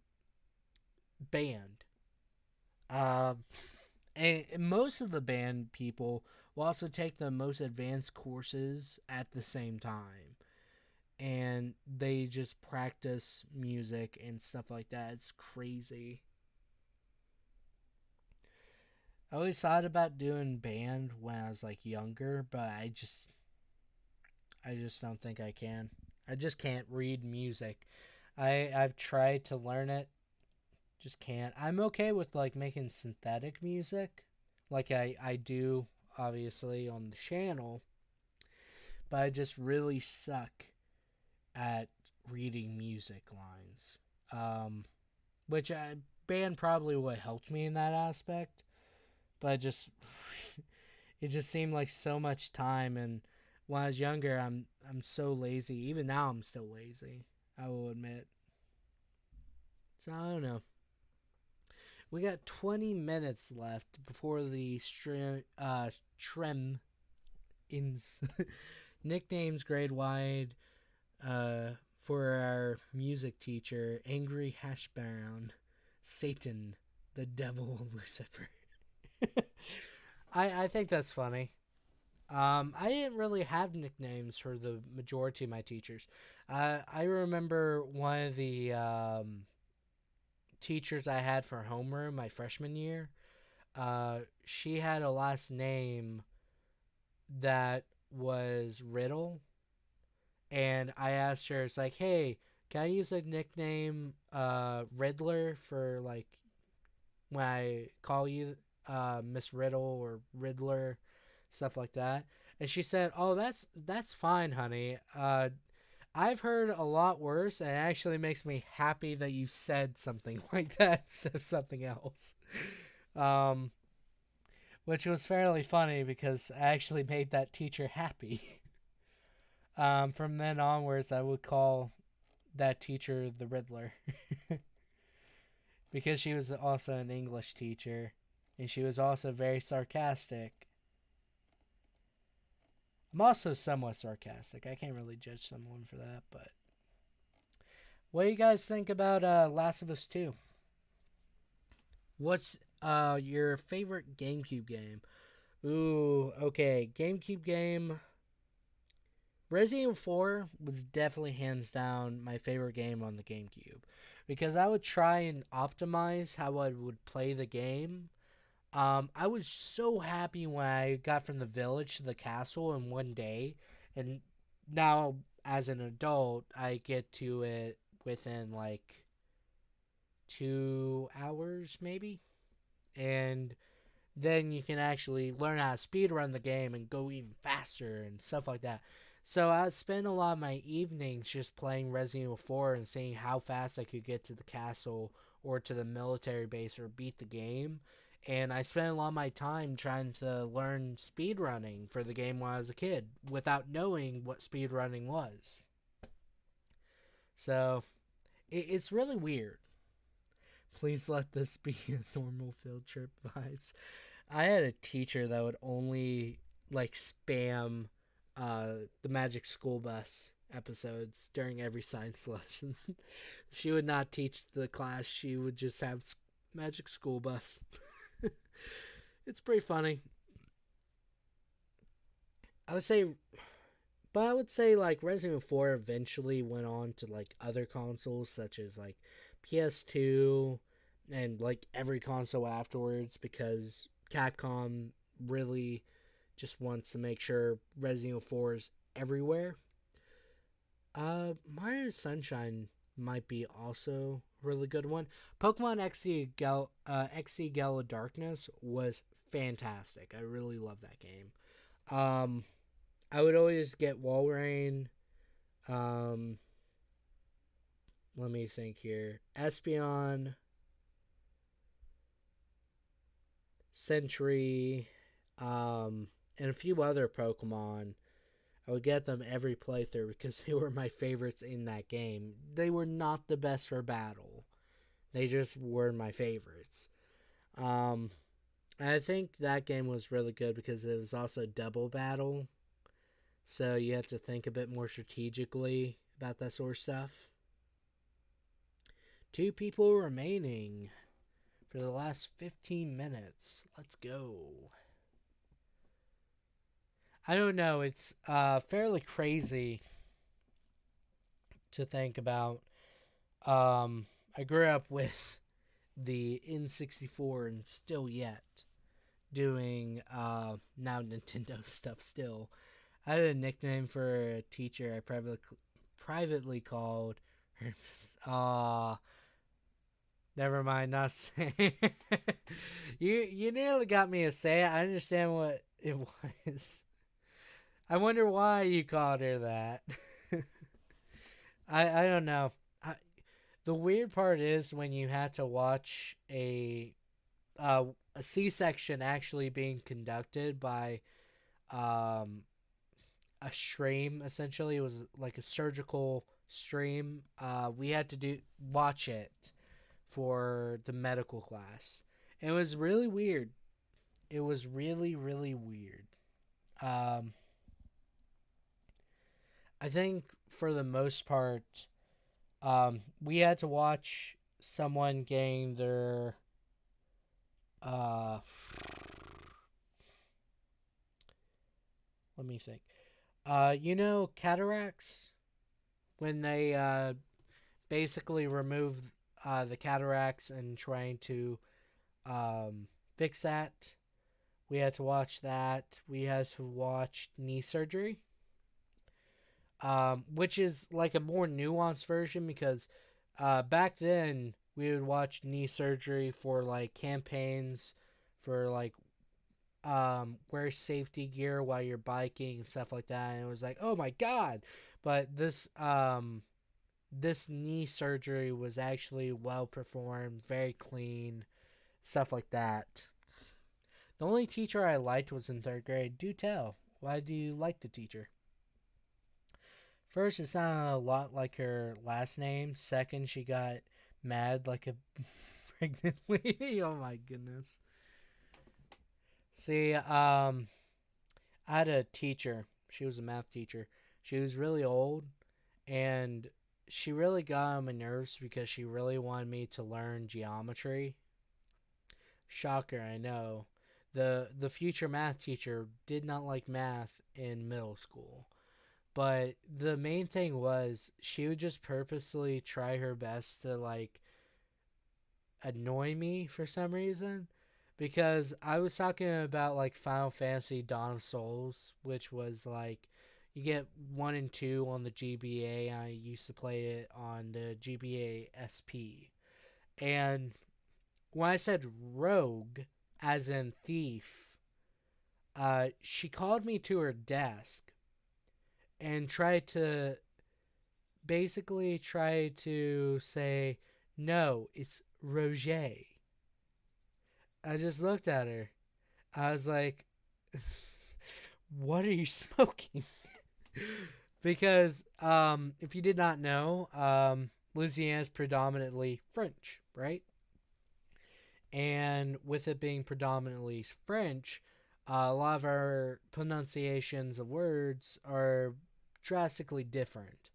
band. Um, and most of the band people will also take the most advanced courses at the same time, and they just practice music and stuff like that. It's crazy. I always thought about doing band when I was like younger, but I just don't think I can. I just can't read music. I've tried to learn it, just can't. I'm okay with like making synthetic music, like I do obviously on the channel, but I just really suck at reading music lines. Um, which band probably would have helped me in that aspect, but it just seemed like so much time. And when I was younger, I'm so lazy. Even now, I'm still lazy, I will admit. So I don't know. We got 20 minutes left before the Trem ins. Nicknames grade wide for our music teacher, Angry Hash Brown, Satan, the Devil, Lucifer. I think that's funny. I didn't really have nicknames for the majority of my teachers. I remember one of the teachers I had for homeroom my freshman year. She had a last name that was Riddle, and I asked her, it's like, hey, can I use a nickname Riddler for like when I call you Miss Riddle or Riddler, stuff like that? And she said, oh, that's fine, honey. I've heard a lot worse, and it actually makes me happy that you said something like that instead of something else. Um, which was fairly funny because I actually made that teacher happy. From then onwards, I would call that teacher the Riddler because she was also an English teacher, and she was also very sarcastic. I'm also somewhat sarcastic. I can't really judge someone for that, but what do you guys think about Last of Us 2? What's your favorite GameCube game? Ooh, okay. GameCube game. Resident Evil 4 was definitely hands down my favorite game on the GameCube because I would try and optimize how I would play the game. I was so happy when I got from the village to the castle in one day, and now as an adult, I get to it within like 2 hours maybe, and then you can actually learn how to speed run the game and go even faster and stuff like that. So I spent a lot of my evenings just playing Resident Evil 4 and seeing how fast I could get to the castle or to the military base or beat the game. And I spent a lot of my time trying to learn speedrunning for the game when I was a kid without knowing what speedrunning was. So it's really weird. Please let this be a normal field trip vibes. I had a teacher that would only like spam the Magic School Bus episodes during every science lesson. She would not teach the class. She would just have Magic School Bus. It's pretty funny. I would say, but I would say like Resident Evil 4 eventually went on to like other consoles such as like PS2 and like every console afterwards because Capcom really just wants to make sure Resident Evil 4 is everywhere. Mario Sunshine might be also a really good one. Pokemon XE Gala Darkness was fantastic. I really love that game. Um, I would always get Walrein. Um, let me think here. Espeon, Sentry, and a few other Pokemon. I would get them every playthrough because they were my favorites in that game. They were not the best for battle. They just were my favorites. Um, I think that game was really good because it was also double battle. So you had to think a bit more strategically about that sort of stuff. 2 people remaining for the last 15 minutes. Let's go. I don't know. It's fairly crazy to think about. I grew up with the N64 and still yet doing now Nintendo stuff still. I had a nickname for a teacher I privately called her. Never mind, not saying. You nearly got me to say it. I understand what it was. I wonder why you called her that. I don't know. The weird part is when you had to watch a C-section actually being conducted by um, a stream. Essentially, it was like a surgical stream. We had to watch it for the medical class. It was really weird. It was really really weird. Um, I think for the most part, we had to watch someone getting their uh, let me think. Cataracts when they basically remove the cataracts and trying to fix that. We had to watch that. We had to watch knee surgery, which is like a more nuanced version because back then we would watch knee surgery for like campaigns for like wear safety gear while you're biking and stuff like that, and it was like, oh my god. But this knee surgery was actually well performed, very clean, stuff like that. The only teacher I liked was in 3rd grade. Do tell, why do you like the teacher? First, it sounded a lot like her last name. Second, she got mad like a pregnant lady. Oh my goodness. See, I had a teacher. She was a math teacher. She was really old, and she really got on my nerves because she really wanted me to learn geometry. Shocker, I know. The future math teacher did not like math in middle school. But the main thing was she would just purposely try her best to like annoy me for some reason because I was talking about like Final Fantasy Dawn of Souls, which was like you get 1 and 2 on the GBA. I used to play it on the GBA SP. And when I said rogue, as in thief, she called me to her desk and try to say, no, it's Roger. I just looked at her. I was like, what are you smoking? Because if you did not know, Louisiana is predominantly French, right? And with it being predominantly French, a lot of our pronunciations of words are drastically different.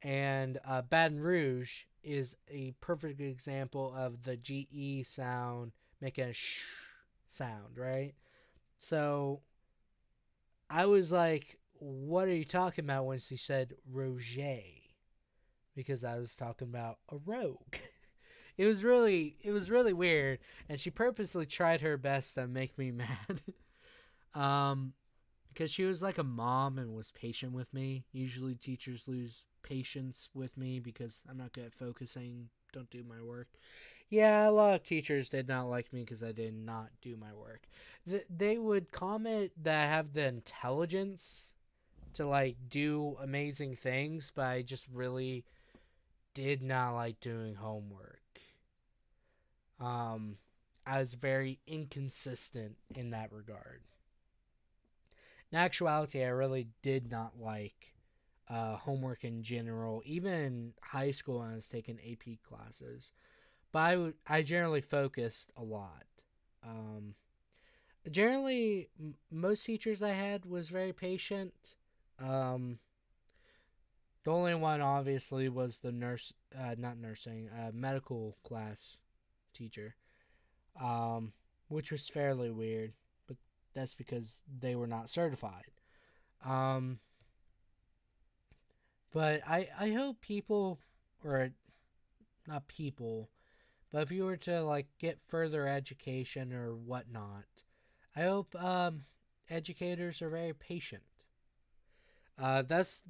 And Baton Rouge is a perfect example of the GE sound making a sh sound, right? So I was like, what are you talking about when she said Roger? Because I was talking about a rogue. It was really weird, and she purposely tried her best to make me mad. um, because she was like a mom and was patient with me. Usually teachers lose patience with me because I'm not good at focusing, don't do my work. Yeah, a lot of teachers did not like me because I did not do my work. They would comment that I have the intelligence to like do amazing things, but I just really did not like doing homework. Um, I was very inconsistent in that regard. In actuality, I really did not like homework in general, even in high school when I was taking AP classes. But I generally focused a lot. Um, Generally, most teachers I had was very patient. Um, the only one obviously was the not nursing, medical class teacher, which was fairly weird, but that's because they were not certified. Um, but I hope people, or not people, but if you were to like get further education or whatnot, I hope educators are very patient. That's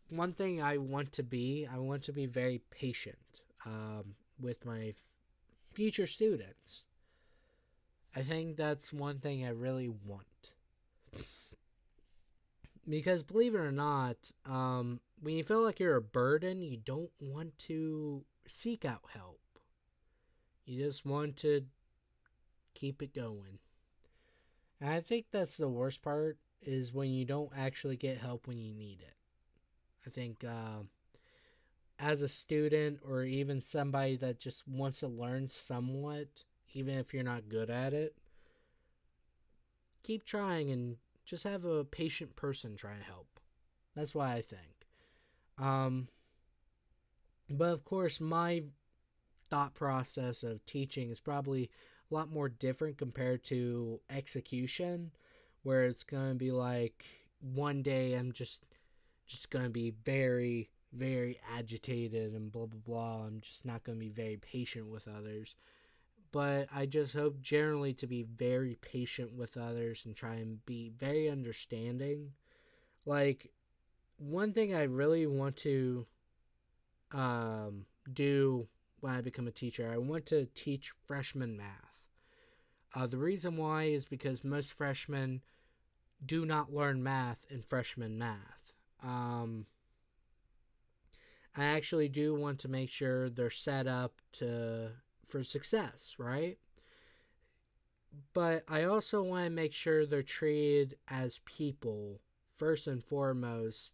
one thing I want to be. I want to be very patient with my future students. I think that's one thing I really want. Because believe it or not, when you feel like you're a burden, you don't want to seek out help. You just want to keep it going. And I think that's the worst part is when you don't actually get help when you need it. I think as a student or even somebody that just wants to learn somewhat, even if you're not good at it, keep trying and just have a patient person try to help. That's what I think. Um, but of course, my thought process of teaching is probably a lot more different compared to execution, where it's going to be like one day I'm just going to be very very agitated and blah blah blah. I'm just not going to be very patient with others. But I just hope generally to be very patient with others and try and be very understanding. Like one thing I really want to do when I become a teacher, I want to teach freshman math. The reason why is because most freshmen do not learn math in freshman math. I actually do want to make sure they're set up for success, right? But I also want to make sure they're treated as people first and foremost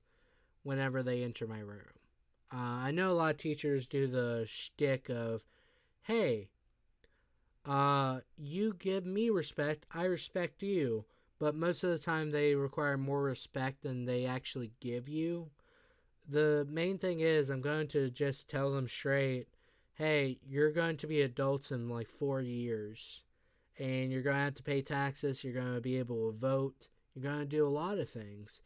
whenever they enter my room. I know a lot of teachers do the shtick of, hey, you give me respect, I respect you. But most of the time they require more respect than they actually give you. The main thing is I'm going to just tell them straight, hey, you're going to be adults in like 4 years. And you're going to have to pay taxes. You're going to be able to vote. You're going to do a lot of things.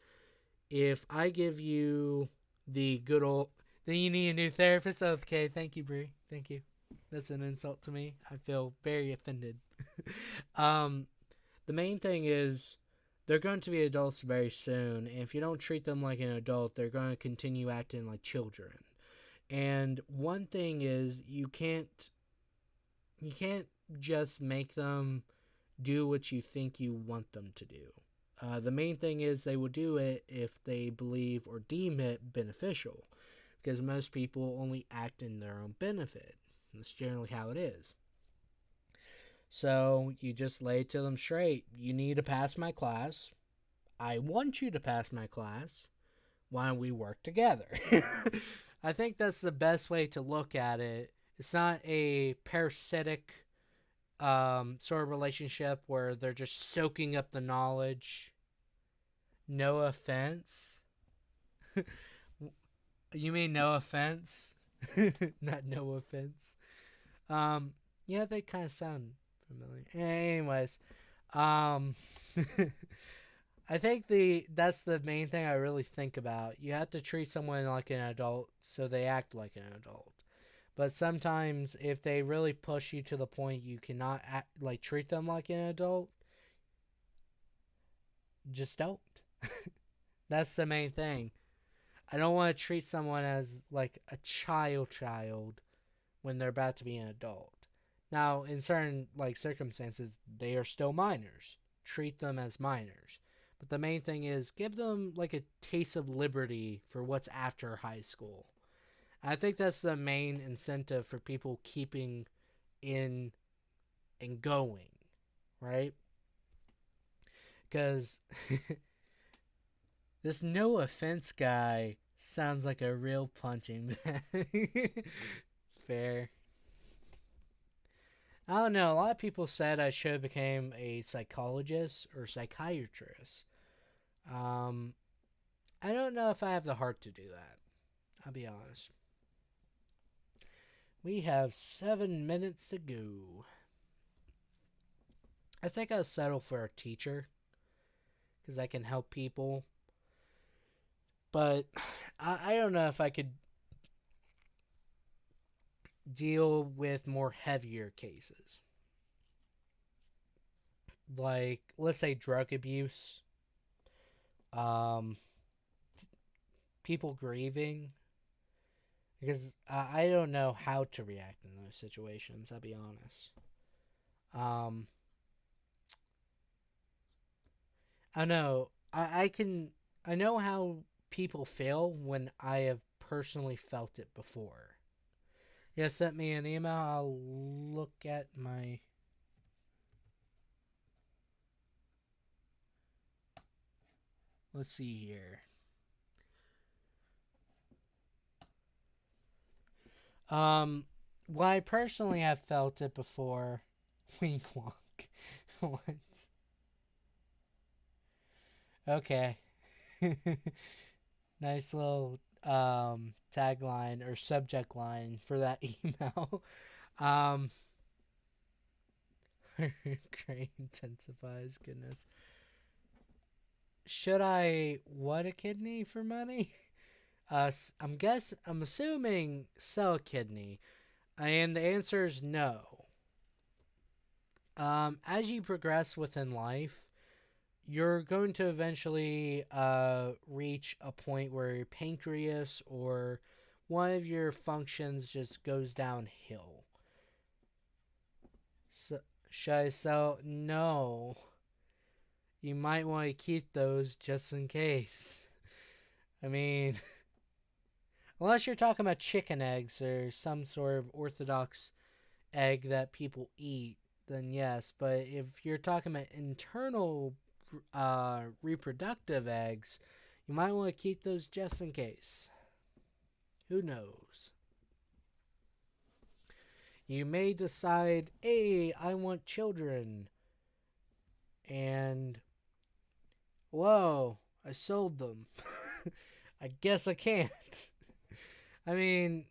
If I give you the good old... Then you need a new therapist? Okay, thank you, Brie. Thank you. That's an insult to me. I feel very offended. The main thing is they're going to be adults very soon. And if you don't treat them like an adult, they're going to continue acting like children. And one thing is you can't just make them do what you think you want them to do. The main thing is they will do it if they believe or deem it beneficial, because most people only act in their own benefit. That's generally how it is. So you just lay it to them straight. You need to pass my class. I want you to pass my class. Why don't we work together? I think that's the best way to look at it. It's not a parasitic sort of relationship where they're just soaking up the knowledge. No offense. You mean no offense? Not no offense. Yeah, they kind of sound familiar. Anyways, um, I think that's the main thing I really think about. You have to treat someone like an adult so they act like an adult. But sometimes if they really push you to the point you cannot treat them like an adult, just don't. That's the main thing. I don't want to treat someone as like a child when they're about to be an adult. Now, in certain circumstances, they are still minors. Treat them as minors. But the main thing is give them like a taste of liberty for what's after high school. I think that's the main incentive for people keeping in and going, right? Because this no offense guy sounds like a real punching bag. Fair. I don't know. A lot of people said I should have became a psychologist or psychiatrist. Um, I don't know if I have the heart to do that. I'll be honest. We have 7 minutes to go. I think I'll settle for a teacher because I can help people. But I don't know if I could deal with more heavier cases. Like, let's say drug abuse, um, people grieving. Because I don't know how to react in those situations, I'll be honest. Um, I know. I know how people feel when I have personally felt it before. Yeah, sent me an email. I'll look at my. Let's see here. Well, I personally have felt it before. Wink wonk. What? Okay. Nice little tagline or subject line for that email. um Great intensifies, goodness. Should I what a kidney for money? I'm assuming sell a kidney. And the answer is no. As you progress within life, you're going to eventually reach a point where your pancreas or one of your functions just goes downhill. So, should I sell? No. You might want to keep those just in case. I mean, unless you're talking about chicken eggs or some sort of orthodox egg that people eat, then yes. But if you're talking about internal reproductive eggs, you might want to keep those just in case. Who knows? You may decide, hey, I want children. And, whoa, I sold them. I guess I can't. I mean,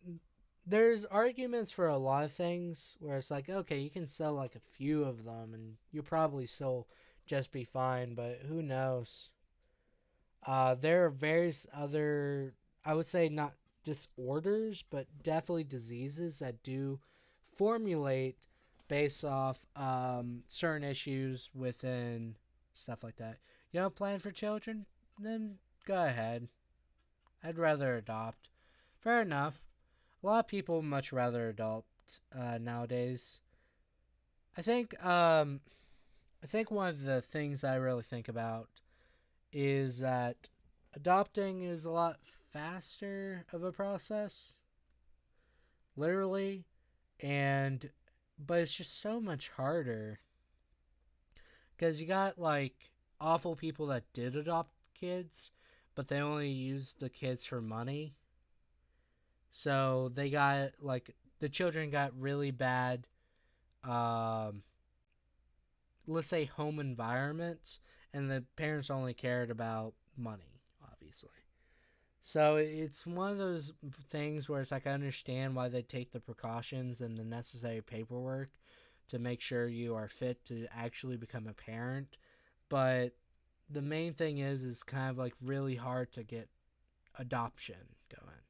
there's arguments for a lot of things where it's like, okay, you can sell like a few of them and you probably still just be fine, but who knows? There are various other, I would say not disorders, but definitely diseases that do formulate based off certain issues within stuff like that. You don't plan for children? Then go ahead. I'd rather adopt. Fair enough. A lot of people much rather adopt nowadays. I think one of the things I really think about is that adopting is a lot faster of a process, literally, and but it's just so much harder because you got like awful people that did adopt kids, but they only used the kids for money. So they got like the children got really bad, um, let's say home environments, and the parents only cared about money, obviously. So it's one of those things where it's like I understand why they take the precautions and the necessary paperwork to make sure you are fit to actually become a parent, but the main thing is kind of like really hard to get adoption going.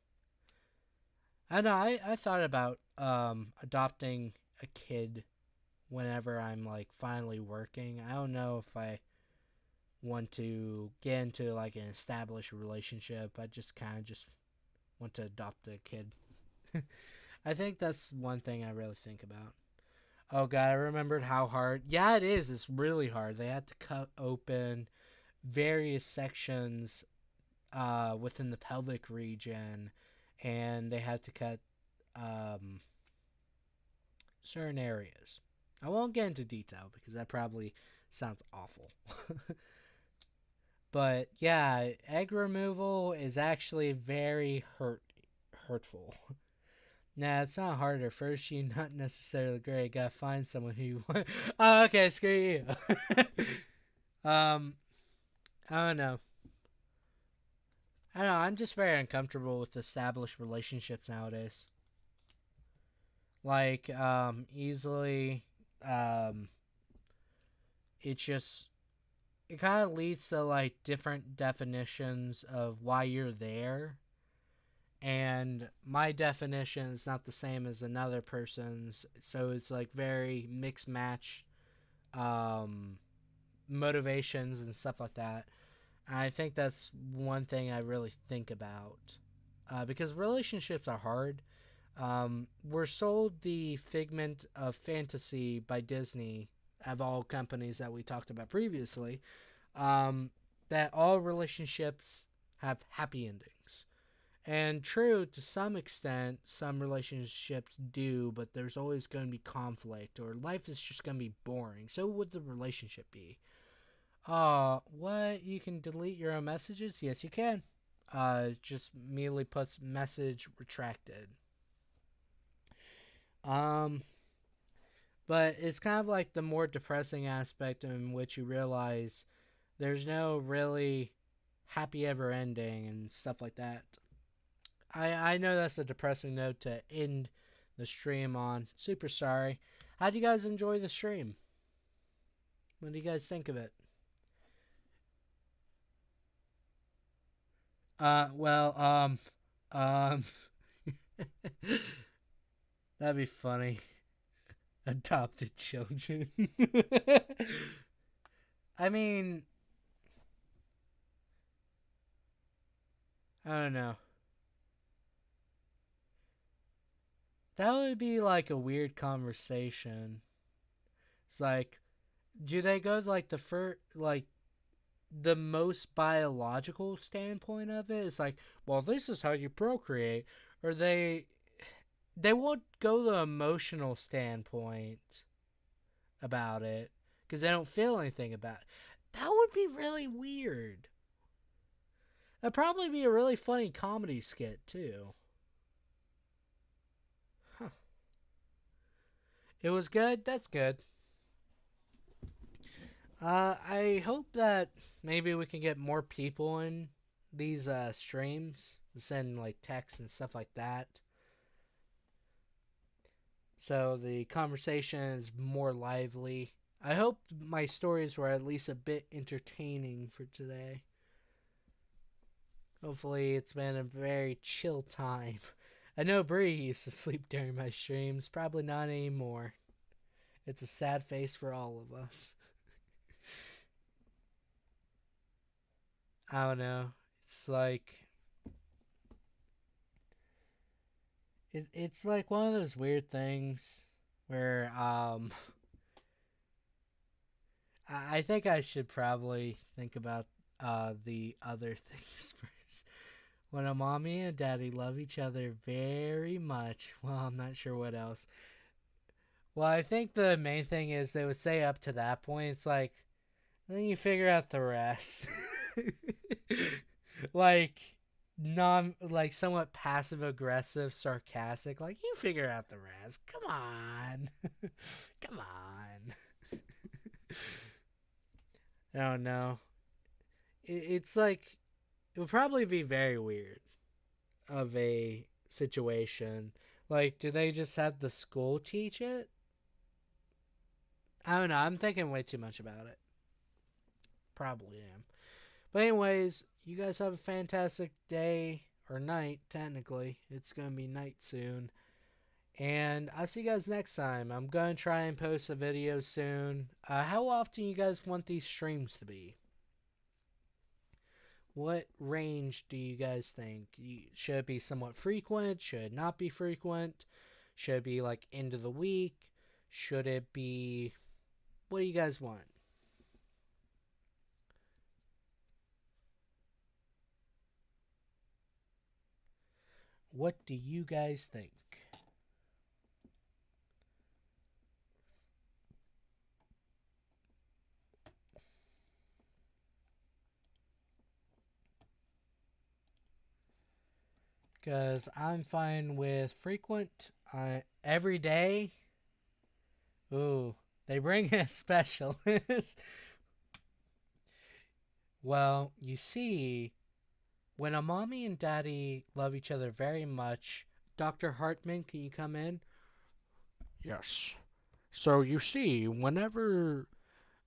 I know I thought about adopting a kid whenever I'm like finally working. I don't know if I want to get into like an established relationship. I just kind of just want to adopt a kid. I think that's one thing I really think about. Oh god, I remembered how hard. Yeah, it is. It's really hard. They had to cut open various sections within the pelvic region, and they had to cut um, certain areas. I won't get into detail because that probably sounds awful. But yeah, egg removal is actually very hurtful. Nah, it's not harder. First, you not necessarily great. Gotta find someone who you want. Oh, okay, screw you. um, I don't know. I don't know. I'm just very uncomfortable with established relationships nowadays. Like, easily, um, it just it kind of leads to like different definitions of why you're there, and my definition is not the same as another person's, so it's like very mixed match um, motivations and stuff like that. And I think that's one thing I really think about because relationships are hard. We're sold the figment of fantasy by Disney, of all companies that we talked about previously, um, that all relationships have happy endings. And true, to some extent, some relationships do, but there's always going to be conflict, or life is just going to be boring. So would the relationship be. What? You can delete your own messages? Yes, you can. Just immediately puts message retracted. Um, but it's kind of like the more depressing aspect in which you realize there's no really happy ever ending and stuff like that. I know that's a depressing note to end the stream on. Super sorry. How do you guys enjoy the stream? What do you guys think of it? Well, um, that'd be funny. Adopted children. I mean, I don't know. That would be like a weird conversation. It's like, do they go to like the first, like the most biological standpoint of it? It's like, well, this is how you procreate, or they won't go the emotional standpoint about it because they don't feel anything about it. That would be really weird. That'd probably be a really funny comedy skit too. Huh. It was good. That's good. I hope that maybe we can get more people in these streams, send like texts and stuff like that, so the conversation is more lively. I hope my stories were at least a bit entertaining for today. Hopefully, it's been a very chill time. I know Bree used to sleep during my streams. Probably not anymore. It's a sad face for all of us. I don't know. It's like it's like one of those weird things where I think I should probably think about the other things first. When a mommy and daddy love each other very much. Well, I'm not sure what else. Well, I think the main thing is they would say up to that point. It's like, then you figure out the rest. like, like somewhat passive aggressive, sarcastic. Like, you figure out the rest. Come on. Come on. I don't know. It's like, it would probably be very weird of a situation. Like, do they just have the school teach it? I don't know. I'm thinking way too much about it. Probably am. But anyways, you guys have a fantastic day or night. Technically, it's gonna be night soon. And I'll see you guys next time. I'm gonna try and post a video soon. How often you guys want these streams to be? What range do you guys think? Should it be somewhat frequent? Should it not be frequent? Should it be like end of the week? Should it be... What do you guys want? What do you guys think? Because I'm fine with frequent. Every day. Ooh, they bring a specialist. Well, you see, when a mommy and daddy love each other very much, Dr. Hartman, can you come in? Yes. So you see, whenever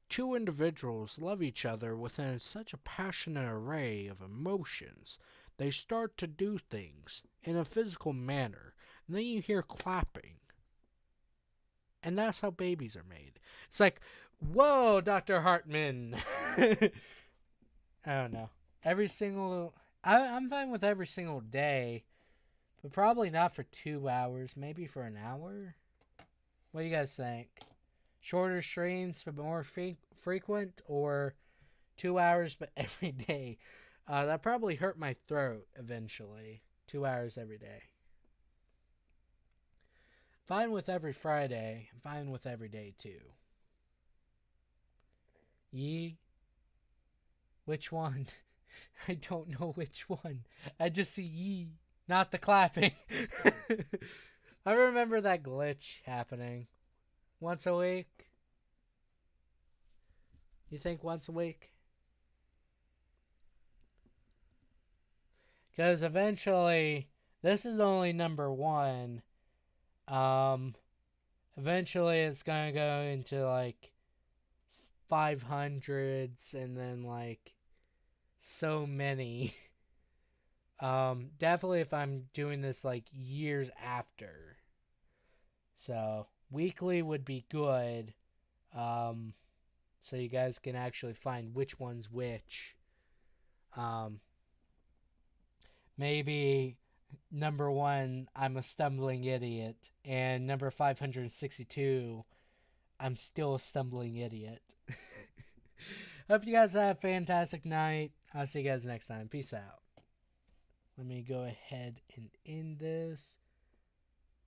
two individuals love each other within such a passionate array of emotions, they start to do things in a physical manner. And then you hear clapping. And that's how babies are made. It's like, whoa, Dr. Hartman. I don't know. I'm fine with every single day, but probably not for 2 hours. Maybe for an hour. What do you guys think? Shorter streams but more frequent, or 2 hours but every day? That probably hurt my throat eventually. 2 hours every day. Fine with every Friday. I'm fine with every day too. Yee? Which one? I don't know which one. I just see yee, not the clapping. I remember that glitch happening. Once a week? You think once a week? Because eventually, this is only number one. Eventually it's gonna go into like 500s and then like so many. Definitely if I'm doing this like years after. So weekly would be good. So you guys can actually find which one's which. Maybe number 1, I'm a stumbling idiot, and number 562, I'm still a stumbling idiot. Hope you guys have a fantastic night. I'll see you guys next time. Peace out. Let me go ahead and end this.